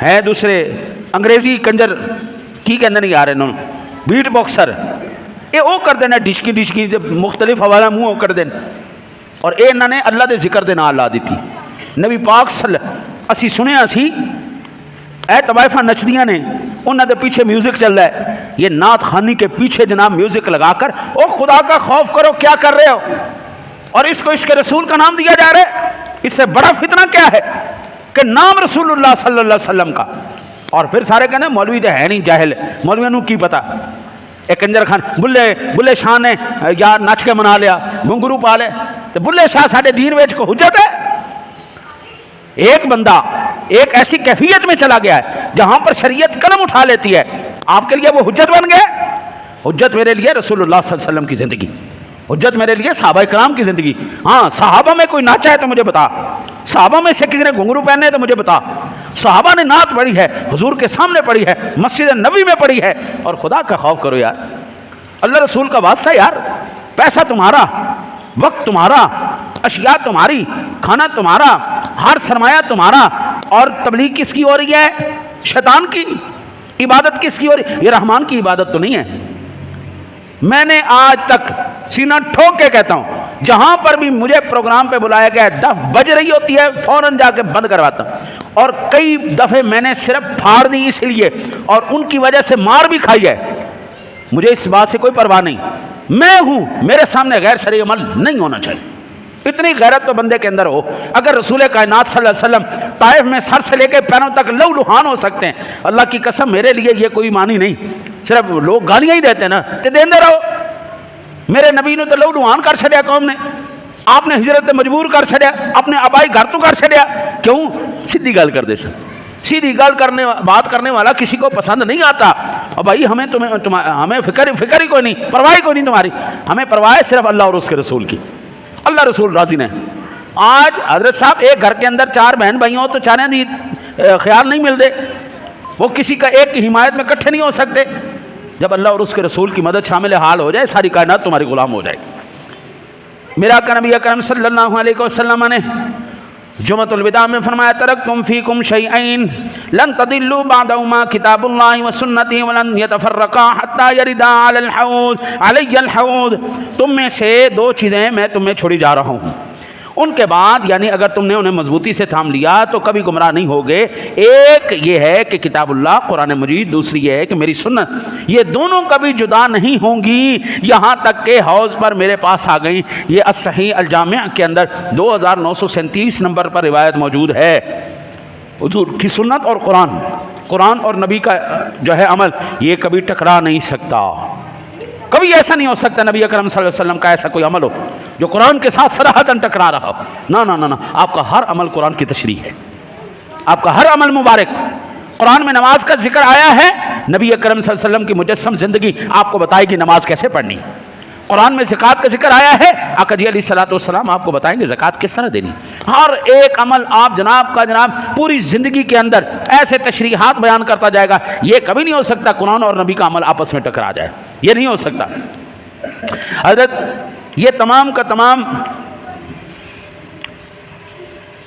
ہیں دوسرے انگریزی کنجر کی کہندے نہیں آ رہے انہوں بیٹ باکسر، یہ وہ کر دینا ڈچکی مختلف حوالہ منہ کر دین، اور اے انہوں نے اللہ دے ذکر دے نال لا دیتی۔ نبی پاک صلی اسی سنیا سی اے طوائفہ نچدیاں نے، انہوں دے پیچھے میوزک چل رہا ہے، یہ نعت خانی کے پیچھے جناب میوزک لگا کر او خدا کا خوف کرو کیا کر رہے ہو، اور اس کو عشق رسول کا نام دیا جا رہا ہے۔ اس سے بڑا فتنہ کیا ہے کہ نام رسول اللہ صلی اللہ علیہ وسلم کا، اور پھر سارے کہتے ہیں مولوی تو ہے نہیں، جاہل ہے، مولویوں کو کی پتا، ایک کنجر خان بلے شاہ نے یا نچ کے منا لیا، گھنگرو پا لے، تو بلے شاہ ساڈے دین وچ کو حجت ہے؟ ایک بندہ ایک ایسی کیفیت میں چلا گیا ہے جہاں پر شریعت قلم اٹھا لیتی ہے، آپ کے لیے وہ حجت بن گئے۔ حجت میرے لیے رسول اللہ صلی اللہ علیہ وسلم کی زندگی، حجت میرے لیے صحابہ کرام کی زندگی۔ ہاں صحابہ میں کوئی ناچا ہے تو مجھے بتا، صحابہ میں سے کسی نے گھنگرو پہنے تو مجھے بتا، صحابہ نے نعت پڑھی ہے، حضور کے سامنے پڑھی ہے، مسجد نبی میں پڑھی ہے، اور خدا کا خوف کرو یار، اللہ رسول کا واسطہ یار، پیسہ تمہارا، وقت تمہارا، اشیاء تمہاری، کھانا تمہارا، ہر سرمایہ تمہارا، اور تبلیغ کس کی ہو رہی ہے؟ شیطان کی۔ عبادت کس کی ہو رہی ہے؟ یہ رحمان کی عبادت تو نہیں ہے۔ میں نے آج تک سینہ ٹھوک کے کہتا ہوں، جہاں پر بھی مجھے پروگرام پہ بلایا گیا ہے، دف بج رہی ہوتی ہے فوراً جا کے بند کرواتا ہوں، اور کئی دفعے میں نے صرف پھاڑ دی اس لیے، اور ان کی وجہ سے مار بھی کھائی ہے، مجھے اس بات سے کوئی پرواہ نہیں، میں ہوں، میرے سامنے غیر شرعی عمل نہیں ہونا چاہیے۔ اتنی غیرت تو بندے کے اندر ہو، اگر رسول کائنات صلی اللہ علیہ وسلم طائف میں سر سے لے کے پیروں تک لہو لہان ہو سکتے ہیں، اللہ کی قسم میرے لیے یہ کوئی معنی نہیں، صرف لوگ گالیاں ہی دیتے ہیں نا، تو دیندے رہو۔ میرے نبی نے تو لہو لہان کر چھڑیا قوم نے، آپ نے ہجرت مجبور کر چھڑیا، اپنے آبائی گھر تو کر چھڑیا، کیوں؟ سیدھی گل کر دے سن، سیدھی گل کرنے بات کرنے والا کسی کو پسند نہیں آتا۔ اور بھائی ہمیں ہمیں فکر ہی کوئی نہیں، پرواہ کوئی نہیں تمہاری، ہمیں پرواہ صرف اللہ اور اس کے رسول کی، اللہ رسول راضی نے۔ آج حضرت صاحب ایک گھر کے اندر چار بہن بھائی ہوں تو چاروں دی خیال نہیں ملتے، وہ کسی کا ایک کی حمایت میں اکٹھے نہیں ہو سکتے. جب اللہ اور اس کے رسول کی مدد شامل حال ہو جائے ساری کائنات تمہاری غلام ہو جائے گی. میرا آقا نبی اکرم صلی اللہ علیہ وسلم نے جمعۃ الوداع میں فرمایا ترکتم فیکم شیئین لن تضلوا بعدہما کتاب اللہ وسنتی ولن یتفرقا حتی یردا علی الحوض. تم میں سے دو چیزیں میں تمہیں چھوڑی جا رہا ہوں، ان کے بعد یعنی اگر تم نے انہیں مضبوطی سے تھام لیا تو کبھی گمراہ نہیں ہوگے. ایک یہ ہے کہ کتاب اللہ قرآن مجید، دوسری یہ ہے کہ میری سنت. یہ دونوں کبھی جدا نہیں ہوں گی یہاں تک کہ حوض پر میرے پاس آ گئیں. یہ الصحیح الجامع کے اندر 2937 نمبر پر روایت موجود ہے. حضور کی سنت اور قرآن اور نبی کا جو ہے عمل یہ کبھی ٹکرا نہیں سکتا. کبھی ایسا نہیں ہو سکتا نبی اکرم صلی اللہ علیہ وسلم کا ایسا کوئی عمل ہو جو قرآن کے ساتھ صراحتاً ٹکرا رہا ہو. نہ آپ کا ہر عمل قرآن کی تشریح ہے، آپ کا ہر عمل مبارک. قرآن میں نماز کا ذکر آیا ہے، نبی اکرم صلی اللہ علیہ وسلم کی مجسم زندگی آپ کو بتائے گی نماز کیسے پڑھنی. قرآن میں زکوٰۃ کا ذکر آیا ہے، آقا جی علیہ الصلوۃ والسلام آپ کو بتائیں گے زکوٰۃ کس طرح دینی. ہر ایک عمل آپ جناب پوری زندگی کے اندر ایسے تشریحات بیان کرتا جائے گا. یہ کبھی نہیں ہو سکتا قرآن اور نبی کا عمل آپس میں ٹکرا جائے، یہ نہیں ہو سکتا. حضرت یہ تمام کا تمام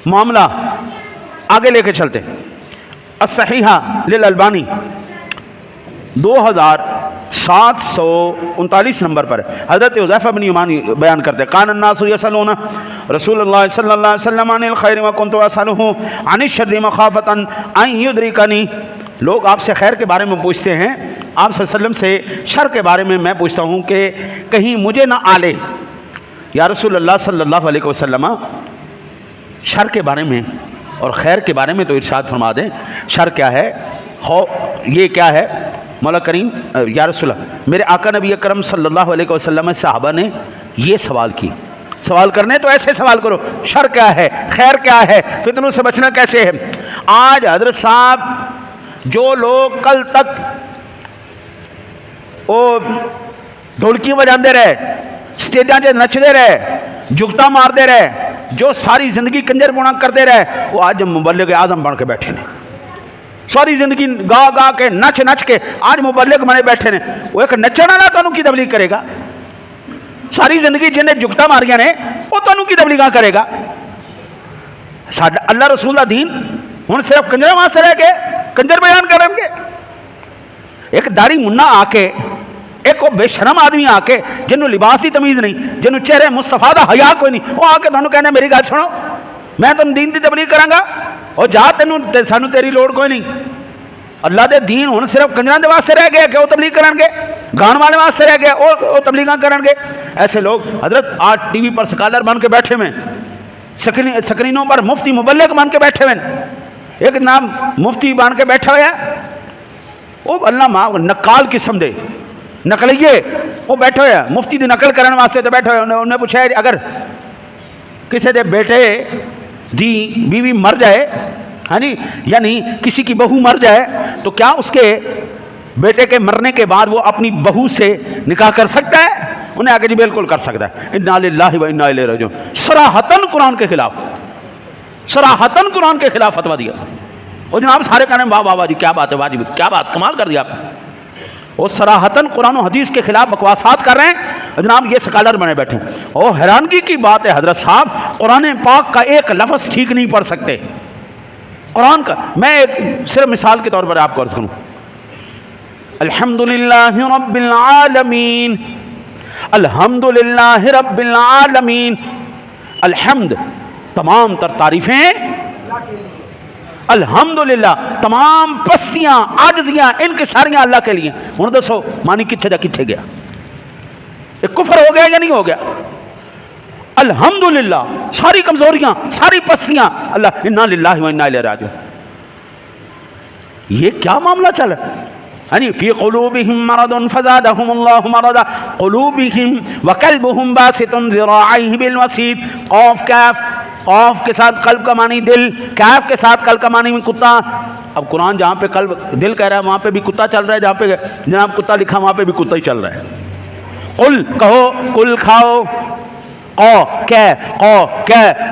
معاملہ آگے لے کے چلتے. الصحیحہ للالبانی 2739 نمبر پر حضرت حذیفہ بن یمانی بیان کرتے ہیں کان الناس یسألون رسول اللہ صلی اللہ علیہ وسلم عن الخیر وکنت اسألہ عن الشر مخافۃ ان یدرکنی. لوگ آپ سے خیر کے بارے میں پوچھتے ہیں، آپ صلی اللہ علیہ وسلم سے شر کے بارے میں پوچھتا ہوں کہ کہیں مجھے نہ آلے. یا رسول اللہ صلی اللہ علیہ وسلم شر کے بارے میں اور خیر کے بارے میں تو ارشاد فرما دیں. شر کیا ہے، یہ کیا ہے؟ مولا کریم یا رسول اللہ، میرے آقا نبی اکرم صلی اللہ علیہ وسلم صحابہ نے یہ سوال کی. سوال کرنے تو ایسے سوال کرو، شر کیا ہے، خیر کیا ہے، فتنوں سے بچنا کیسے ہے. آج حضرت صاحب جو لوگ کل تک وہ ڈھولکی بجاندے رہے، سٹیجاں سے نچدے رہے، جھکتا مار دے رہے، جو ساری زندگی کنجر پونا کرتے رہے، وہ آج مبلغ اعظم بن کے بیٹھے ہیں. ساری زندگی گا کے نچ کے آج مبلغ بنے بیٹھے نے. وہ ایک نچن والا تو کی تبلیغ کرے گا، ساری زندگی جنہیں جھکتا ماریاں نے وہ تو کی تبلیغ کرے گا. اللہ رسول دا دین ہن صرف کنجر واسطے رہ کے کنجر بیان کریں گے. ایک داڑھی منا آ کے، ایک وہ بے شرم آدمی آ کے جنہوں لباس کی تمیز نہیں، جنہوں چہرے مصطفیٰ دا حیا کوئی نہیں، وہ آ کے تمہیں کہنا میری گل سنو میں تم دین دی تبلیغ کراں گا، اور جا سانو تیری لوڑ کوئی نہیں. اللہ دے دین ہن صرف کنجراں دے واسطے رہ گئے کہ وہ تبلیغ کرن گے، گان والے واسطے رہ گئے وہ تبلیغاں کرن گے. ایسے لوگ حضرت آج ٹی وی پر سکالر بن کے بیٹھے ہوئے، سکرینوں پر مفتی مبلغ بن کے بیٹھے ہوئے. ایک نام مفتی بن کے بیٹھا ہوا ہے، وہ اللہ نقال قسم دے نقلیے وہ بیٹھے ہوئے مفتی دی نقل کرنے واسطے تو بیٹھے ہوئے. انہیں پوچھا ہے اگر کسی دے بیٹے دی بیوی مر جائے، ہاں جی، یعنی کسی کی بہو مر جائے تو کیا اس کے بیٹے کے مرنے کے بعد وہ اپنی بہو سے نکاح کر سکتا ہے؟ انہیں آگے جی بالکل کر سکتا ہے. انا للہ و انا الیہ راجعون. صراحتاً قرآن کے خلاف، صراحتاً قرآن کے خلاف فتویٰ دیا. اور جناب سارے کہنے واہ واہ جی کیا بات ہے، واجب کیا بات، کمال کر دیا آپ. وہ صراحتاً قرآن و حدیث کے خلاف بکواسات کر رہے ہیں. جناب یہ سکالر بنے بیٹھے ہیں. اور حیرانگی کی بات ہے حضرت صاحب قرآن پاک کا ایک لفظ ٹھیک نہیں پڑھ سکتے. قرآن کا میں ایک صرف مثال کے طور پر آپ کو عرض کروں، الحمدللہ رب العالمین، الحمدللہ رب العالمین. الحمد تمام تر تعریفیں، الحمدللہ تمام پستیاں عاجزیاں ان کی ساریاں اللہ کے لیے. ہوں دسو مانی کتنے جا کتنے گیا؟ یہ کفر ہو گیا یا نہیں ہو گیا؟ الحمدللہ ساری کمزوریاں ساری پستیاں اللہ، انا للہ و انا الیہ راجعون. یہ کیا معاملہ چل رہا ہے؟ یعنی فی قلوبہم مرض فزادہم اللہ مرضا، قلوبہم وقلبہم باسط ذراعیہ بالوسید. قوف کے ساتھ قلب کا معنی دل، کیف کے ساتھ قلب کا معنی میں کتا. اب قرآن جہاں پہ قلب دل کہہ رہا ہے وہاں پہ بھی کتا چل رہا ہے، جہاں پہ جناب کتا لکھا وہاں پہ بھی کتا ہی چل رہا ہے. قل کہو، کل کھاؤ،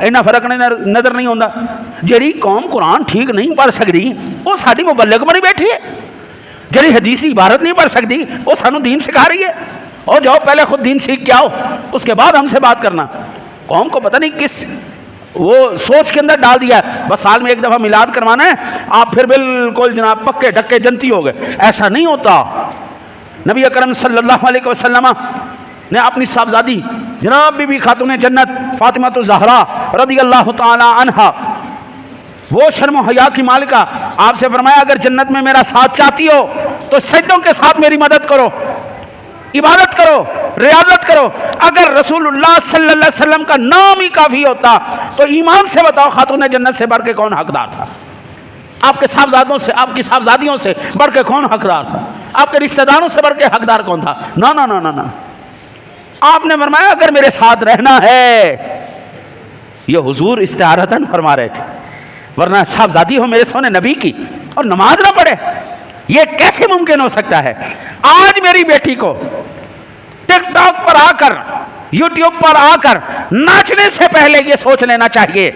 اینا فرق نظر نہیں ہوتا. جڑی قوم قرآن ٹھیک نہیں پڑھ سکتی وہ ساری مبلغ بنی بیٹھی ہے. جڑی حدیثی عبارت نہیں پڑھ سکتی وہ سانو دین سکھا رہی ہے. اور جاؤ پہلے خود دین سیکھ کے آؤ, اس کے بعد ہم سے بات کرنا. قوم کو پتہ نہیں کس وہ سوچ کے اندر ڈال دیا ہے بس سال میں ایک دفعہ میلاد کروانا ہے آپ پھر بالکل جناب پکے ڈکے جنتی ہو گئے. ایسا نہیں ہوتا. نبی اکرم صلی اللہ علیہ وسلم نے اپنی صاحبزادی جناب بی بی خاتون جنت فاطمہ الزہرا رضی اللہ تعالی عنہا, وہ شرم و حیا کی مالکہ, آپ سے فرمایا اگر جنت میں میرا ساتھ چاہتی ہو تو سجدوں کے ساتھ میری مدد کرو, عبادت کرو, ریاضت کرو. اگر رسول اللہ صلی اللہ علیہ وسلم کا نام ہی کافی ہوتا تو ایمان سے بتاؤ خاتون جنت سے بڑھ کے کون حقدار تھا؟ آپ کے صاحبزادوں سے, آپ کی صاحبزادیوں سے بڑھ کے کون حقدار تھا؟ آپ کے رشتہ داروں سے بڑھ کے حقدار کون تھا؟ نا نا نا نا نا. آپ نے فرمایا اگر میرے ساتھ رہنا ہے, یہ حضور استعارتاً فرما رہے تھے, ورنہ صاحبزادی ہو میرے سونے نبی کی اور نماز نہ پڑھے, یہ کیسے ممکن ہو سکتا ہے؟ آج میری بیٹی کو ٹک ٹاک پر آ کر, یوٹیوب پر آ کر ناچنے سے پہلے یہ سوچ لینا چاہیے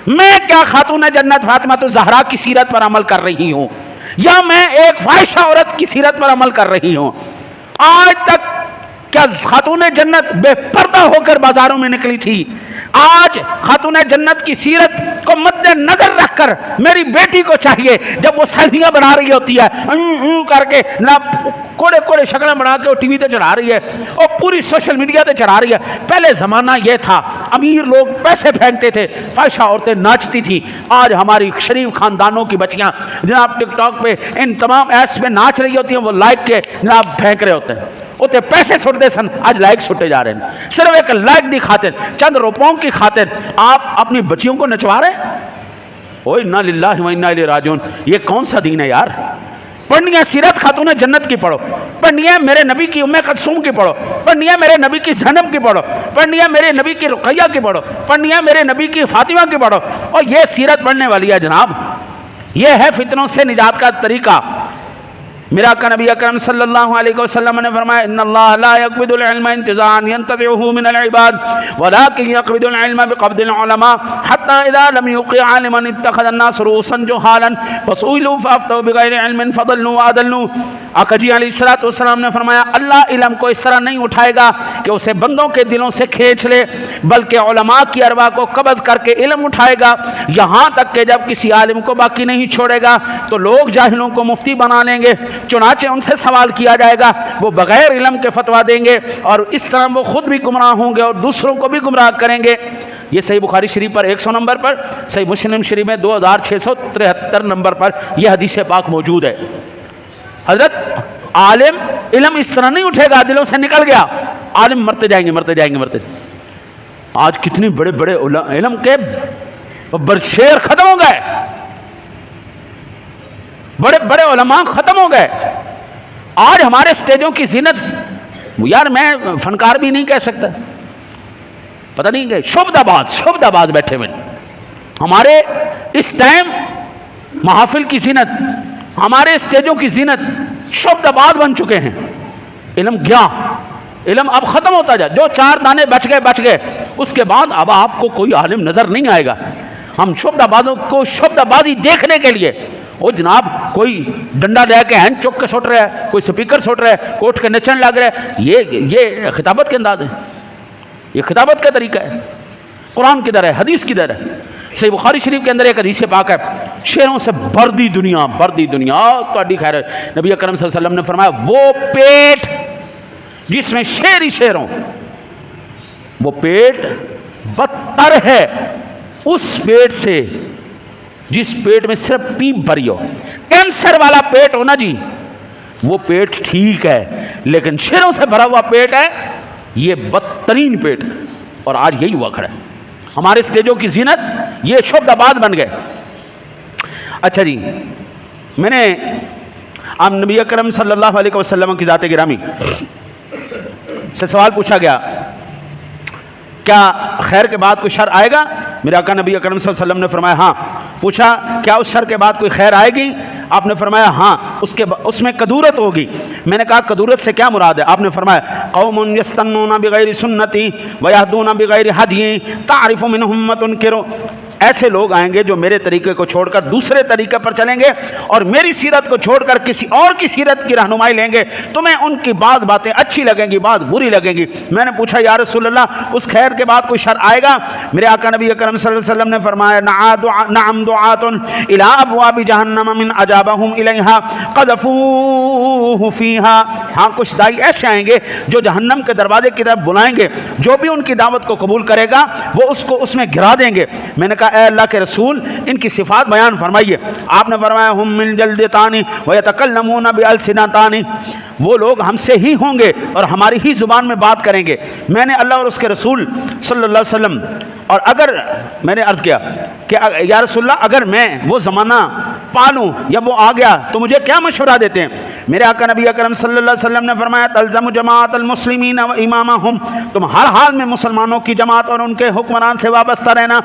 میں کیا خاتون جنت فاطمہ الزہرا کی سیرت پر عمل کر رہی ہوں یا میں ایک فاحشہ عورت کی سیرت پر عمل کر رہی ہوں. آج تک کیا خاتون جنت بے پردہ ہو کر بازاروں میں نکلی تھی؟ آج خاتون جنت کی سیرت کو مد نظر رکھ کر میری بیٹی کو چاہیے جب وہ سیلفیاں بنا رہی ہوتی ہے کر کے کوڑے کوڑے شکلیں بنا کے وہ ٹی وی تے چڑھا رہی ہے اور پوری سوشل میڈیا تے چڑھا رہی ہے. پہلے زمانہ یہ تھا امیر لوگ پیسے پھینکتے تھے, فاحشہ عورتیں ناچتی تھی. آج ہماری شریف خاندانوں کی بچیاں جناب ٹک ٹاک پہ ان تمام ایپس پہ ناچ رہی ہوتی ہیں, وہ لائک کے جناب پھینک رہے ہوتے ہیں. ہوتے پیسے سٹتے سن, آج لائک سٹے جا رہے ہیں. صرف ایک لائک دی خاطر, چند روپوں کی خاطر آپ اپنی بچیوں کو نچوا رہے ہیں. اوہ انا للہ و انا الیہ راجعون. یہ کون سا دین ہے یار؟ پڑھنی ہے سیرت خاتون جنت کی پڑھو, پڑھنی ہے میرے نبی کی ام کلثوم کی پڑھو, پڑھنی ہے میرے نبی کی زینب کی پڑھو, پڑھنی ہے میرے نبی کی رقیہ کی پڑھو, پڑھنی ہے میرے نبی کی فاطمہ کی پڑھو. اور یہ سیرت پڑھنے والی ہے جناب. یہ ہے فتنوں سے نجات کا طریقہ. میرا کا نبی اکرم صلی اللہ علیہ وسلم نے فرمایا ان اللہ لا يقبض العلم انتزاعا ينتزعه من العباد ولكن يقبض العلم بقبض العلماء حتى اذا لم يقع عالما اتخذ الناس رؤوسا جهالا فسئلوا فافتوا بغير علم فضلوا واضلوا. آقا جی علیہ الصلوۃ والسلام نے فرمایا اللہ علم کو اس طرح نہیں اٹھائے گا کہ اسے بندوں کے دلوں سے کھینچ لے, بلکہ علماء کی ارواح کو قبض کر کے علم اٹھائے گا, یہاں تک کہ جب کسی عالم کو باقی نہیں چھوڑے گا تو لوگ جاہلوں کو مفتی بنا لیں گے. چنانچہ ان سے سوال کیا جائے گا, وہ بغیر علم کے فتویٰ دیں گے اور اس طرح وہ خود بھی گمراہ ہوں گے اور دوسروں کو بھی گمراہ کریں گے. یہ صحیح بخاری شریف پر 100 نمبر پر, صحیح مسلم شریف میں 2673 نمبر پر یہ حدیث پاک موجود ہے. حضرت عالم علم اس طرح نہیں اٹھے گا دلوں سے نکل گیا, عالم مرتے جائیں گے مرتے جائیں گے مرتے. آج کتنے بڑے بڑے علم کے برشیر ختم ہو گئے, بڑے بڑے علماء ختم ہو گئے. آج ہمارے سٹیجوں کی زینت, یار میں فنکار بھی نہیں کہہ سکتا, پتہ نہیں کہ شعبدہ باز بیٹھے ہوئے. ہمارے اس ٹائم محافل کی زینت, ہمارے سٹیجوں کی زینت شعبدہ باز بن چکے ہیں. علم گیا, علم اب ختم ہوتا جائے. جو 4 دانے بچ گئے, اس کے بعد اب آپ کو کوئی عالم نظر نہیں آئے گا. ہم شعبدہ بازوں کو شعبدہ بازی دیکھنے کے لیے, وہ جناب کوئی ڈنڈا لے کے ہینڈ چوک کے سٹ رہا ہے, کوئی سپیکر سٹ رہا ہے, کوٹ کے نچن لگ رہا ہے. یہ خطابت کے انداز ہے, یہ خطابت کا طریقہ ہے. قرآن کدھر ہے, حدیث کدھر ہے؟ صحیح بخاری شریف کے اندر ایک حدیث پاک ہے, شیروں سے بردی دنیا تو خیر. نبی اکرم صلی اللہ علیہ وسلم نے فرمایا وہ پیٹ جس میں شیر ہی شیر ہوں, وہ پیٹ بدتر ہے اس پیٹ سے جس پیٹ میں صرف پیپ بھری ہو. کینسر والا پیٹ ہونا جی, وہ پیٹ ٹھیک ہے, لیکن شیروں سے بھرا ہوا پیٹ ہے, یہ بدترین پیٹ. اور آج یہی ہوا کھڑا ہے. ہمارے سٹیجوں کی زینت یہ شعبدہ باز بن گئے. اچھا جی, میں نے اب نبی اکرم صلی اللہ علیہ وسلم کی ذات گرامی سے سوال پوچھا گیا کیا خیر کے بعد کوئی شر آئے گا؟ میرے آقا نبی اکرم صلی اللہ علیہ وسلم نے فرمایا ہاں. پوچھا کیا اس شر کے بعد کوئی خیر آئے گی؟ آپ نے فرمایا ہاں اس میں کدورت ہوگی. میں نے کہا کدورت سے کیا مراد ہے؟ آپ نے فرمایا قوم یستنون بغیر سنتی ویہدون بغیر ہدی تعرف منہم ما تنکر. ایسے لوگ آئیں گے جو میرے طریقے کو چھوڑ کر دوسرے طریقے پر چلیں گے اور میری سیرت کو چھوڑ کر کسی اور کی سیرت کی رہنمائی لیں گے. تمہیں ان کی بعض باتیں اچھی لگیں گی، بعض بری لگیں گی. میں نے پوچھا یا رسول اللہ اس خیر کے بعد کوئی شر آئے گا؟ میرے آقا نبی اکرم صلی اللہ علیہ وسلم نے فرمایا نعم دعات الی ابواب جہنم من اجابہم الیہا قذفوہ فیہا. ہاں کچھ دائی ایسے آئیں گے جو جہنم کے دروازے کی طرف بلائیں گے، جو بھی ان کی دعوت کو قبول کرے گا وہ اس کو اس میں گرا دیں گے. میں نے کہا اے اللہ کے رسول ان کی صفات بیان فرمائیے. آپ نے فرمایا ہم من جلدتان ویتکلمون بالسنتان. وہ لوگ ہم سے ہی ہوں گے اور ہماری ہی زبان میں بات کریں گے. میں نے اللہ اور اس کے رسول صلی اللہ علیہ وسلم اور اگر میں نے عرض کیا کہ یا رسول اللہ اگر میں وہ زمانہ پالوں یا وہ آ گیا تو مجھے کیا مشورہ دیتے ہیں؟ میرے آقا نبی اکرم صلی اللہ علیہ وسلم نے فرمایا تلزم جماعت المسلمین و امامہم. تم ہر حال میں مسلمانوں کی جماعت اور ان کے حکمران سے وابستہ رہنا.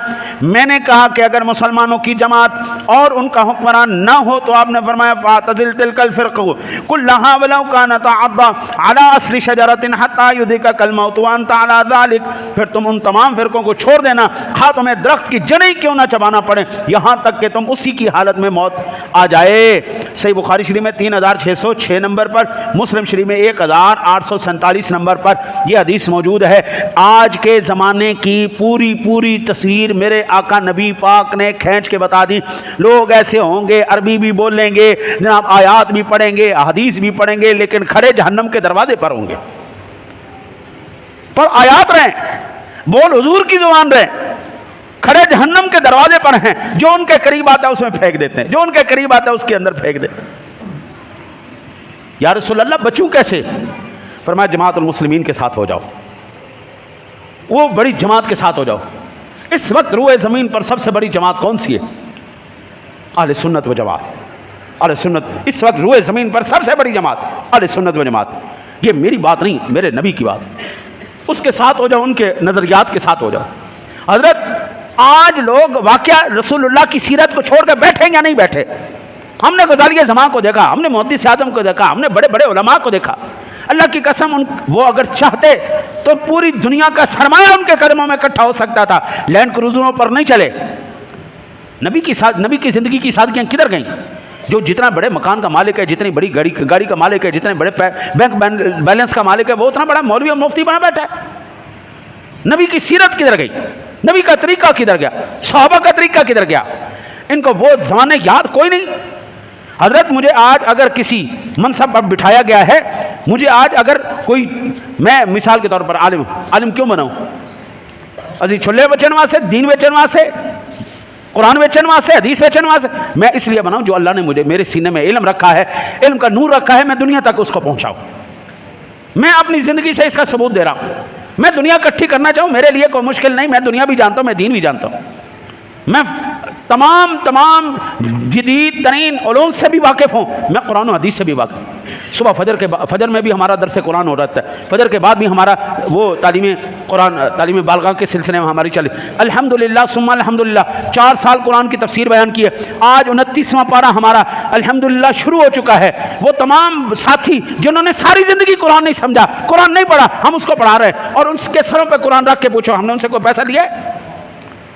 میں نے کہا کہ اگر مسلمانوں کی جماعت اور ان کا حکمران نہ ہو تو آپ نے فرمایا فاعتزل تلک الفرق کلھا ولو كانت عضا على اصل شجرۃ حتى يدركك الموت وانت على ذلك. پھر تم ان تمام فرقوں کو چھوڑ دینا خواہ تمہیں درخت کی جڑیں کیوں نہ چبانا پڑے یہاں تک کہ تم اسی کی حالت میں موت آ جائے. صحیح بخاری شریف میں 3606 نمبر پر، مسلم شریف میں 1847 نمبر پر یہ حدیث موجود ہے. آج کے زمانے کی پوری تصویر میرے آقا نبی پاک نے کھینچ کے بتا دی. لوگ ایسے ہوں گے عربی بھی بول لیں گے جناب، آیات بھی پڑھیں گے، حدیث بھی پڑھیں گے، لیکن کھڑے جہنم کے دروازے پر ہوں گے. پر آیات رہیں، بول حضور کی زبان رہیں، کھڑے جہنم کے دروازے پر ہیں. جو ان کے قریب آتا ہے اس میں پھینک دیتے ہیں، جو ان کے قریب آتا ہے اس کے اندر پھینک دیتے ہیں. یا رسول اللہ بچوں کیسے؟ فرمایا جماعت المسلمین کے ساتھ ہو جاؤ، وہ بڑی جماعت کے ساتھ ہو جاؤ. اس وقت روئے زمین پر سب سے بڑی جماعت کون سی ہے؟ اہل سنت و جماعت. اہل سنت اس وقت روئے زمین پر سب سے بڑی جماعت اہل سنت و جماعت. یہ میری بات نہیں، میرے نبی کی بات. اس کے ساتھ ہو جاؤ، ان کے نظریات کے ساتھ ہو جاؤ. حضرت آج لوگ واقعہ رسول اللہ کی سیرت کو چھوڑ کر بیٹھیں یا نہیں بیٹھے؟ ہم نے غزالی زمان کو دیکھا، ہم نے محدث اعظم کو دیکھا، ہم نے بڑے بڑے علماء کو دیکھا. اللہ کی قسم وہ اگر چاہتے تو پوری دنیا کا سرمایہ ان کے قدموں میں اکٹھا ہو سکتا تھا. لینڈ کروزروں پر نہیں چلے. نبی کی زندگی کی سادگیاں کدھر گئیں؟ جو جتنا بڑے مکان کا مالک ہے، جتنی بڑی گاڑی کا مالک ہے، جتنے بڑے بینک بیلنس کا مالک ہے، وہ اتنا بڑا مولوی اور مفتی بنا بیٹھا ہے. نبی کی سیرت کدھر گئی؟ نبی کا طریقہ کدھر گیا؟ صحابہ کا طریقہ کدھر گیا؟ ان کو وہ زمانے یاد کوئی نہیں. حضرت مجھے آج اگر کسی منصب پر بٹھایا گیا ہے، مجھے آج اگر کوئی، میں مثال کے طور پر عالم کیوں بناؤں؟ اسی چھلے بچن واسطے، دین بچن واسطے، قرآن بچن واسطے، حدیث بچن واسطے؟ میں اس لیے بناؤں جو اللہ نے مجھے میرے سینے میں علم رکھا ہے، علم کا نور رکھا ہے، میں دنیا تک اس کو پہنچاؤں. میں اپنی زندگی سے اس کا ثبوت دے رہا ہوں. میں دنیا اکٹھی کرنا چاہوں، میرے لیے کوئی مشکل نہیں. میں دنیا بھی جانتا ہوں، میں دین بھی جانتا ہوں. میں تمام جدید ترین علوم سے بھی واقف ہوں. میں قرآن و حدیث سے بھی واقف ہوں. صبح فجر میں بھی ہمارا درس قرآن ہو رہتا ہے. فجر کے بعد بھی ہمارا وہ تعلیم بالغاہ کے سلسلے میں ہماری چلی. الحمدللہ ثم الحمدللہ 4 سال قرآن کی تفسیر بیان کی ہے. آج 29واں پارہ ہمارا الحمدللہ شروع ہو چکا ہے. وہ تمام ساتھی جنہوں نے ساری زندگی قرآن نہیں سمجھا، قرآن نہیں پڑھا، ہم اس کو پڑھا رہے ہیں. اور اس کے سروں پہ قرآن رکھ کے پوچھو ہم نے ان سے کوئی پیسہ لیا ہے؟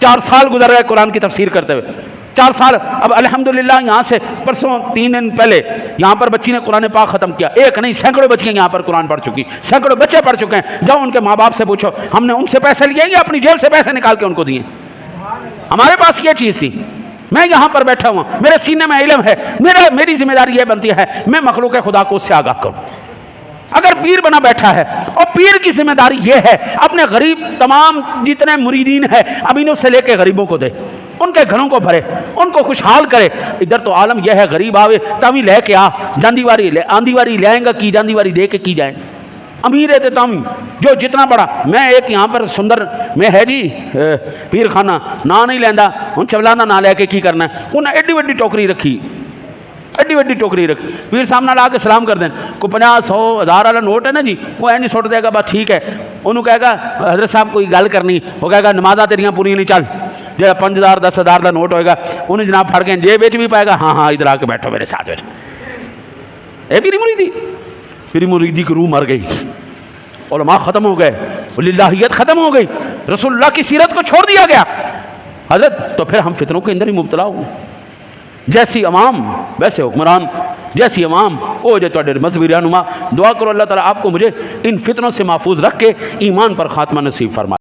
4 سال گزر گئے قرآن کی تفسیر کرتے ہوئے. 4 سال. اب الحمدللہ یہاں سے پرسوں 3 دن پہلے یہاں پر بچی نے قرآن پاک ختم کیا. ایک نہیں، سینکڑوں بچیاں یہاں پر قرآن پڑھ چکی، سینکڑوں بچے پڑھ چکے ہیں. جاؤ ان کے ماں باپ سے پوچھو ہم نے ان سے پیسے لیے یا اپنی جیب سے پیسے نکال کے ان کو دیے؟ ہمارے پاس یہ چیز تھی. میں یہاں پر بیٹھا ہوں، میرے سینے میں علم ہے. میری ذمہ داری یہ بنتی ہے میں مخلوق خدا کو اس سے آگاہ کروں. اگر پیر بنا بیٹھا ہے اور پیر کی ذمہ داری یہ ہے اپنے غریب تمام جتنے مریدین ہیں امینوں سے لے کے غریبوں کو دے، ان کے گھروں کو بھرے، ان کو خوشحال کرے. ادھر تو عالم یہ ہے غریب آوے تامی لے کے آندھی واری لے آئیں گا کی جاندی واری دے کے کی جائیں. امیر ہے تامی جو جتنا بڑا. میں ایک یہاں پر سندر میں ہے جی پیر خانہ نہ نہیں لینا ہوں چولانا نہ لے کے کی کرنا ہے. انہیں ایڈی وڈی ٹوکری رکھی، ایڈی وڈی ٹوکری رکھ. پیر صاحب نہ لا کے سلام کر دیں. کوئی 50 100 1000 والا نوٹ ہے نا جی، وہ اینی سٹ دے گا بس ٹھیک ہے. انہوں کہے گا حضرت صاحب کوئی گل کرنی، وہ کہے گا نمازاں تیریاں پوری نہیں، چل جو 5000 10,000 کا نوٹ ہوئے گا انہیں جناب پھڑ کے جیب بھی پائے گا، ہاں ہاں ادھر آ کے بیٹھو میرے ساتھ بیٹھو. اے میری مریدی، میری مریدی کی روح مر گئی، علماء ختم ہو گئے، للہیت ختم ہو گئی، رسول اللہ کی سیرت کو چھوڑ دیا گیا. حضرت تو پھر ہم فتنوں کے اندر ہی مبتلا ہوں. جیسی عوام ویسے حکمران، جیسی عوام وہ جو تھوڑے مذہبی رہنما. دعا کرو اللہ تعالیٰ آپ کو مجھے ان فتنوں سے محفوظ رکھ کے ایمان پر خاتمہ نصیب فرمائے.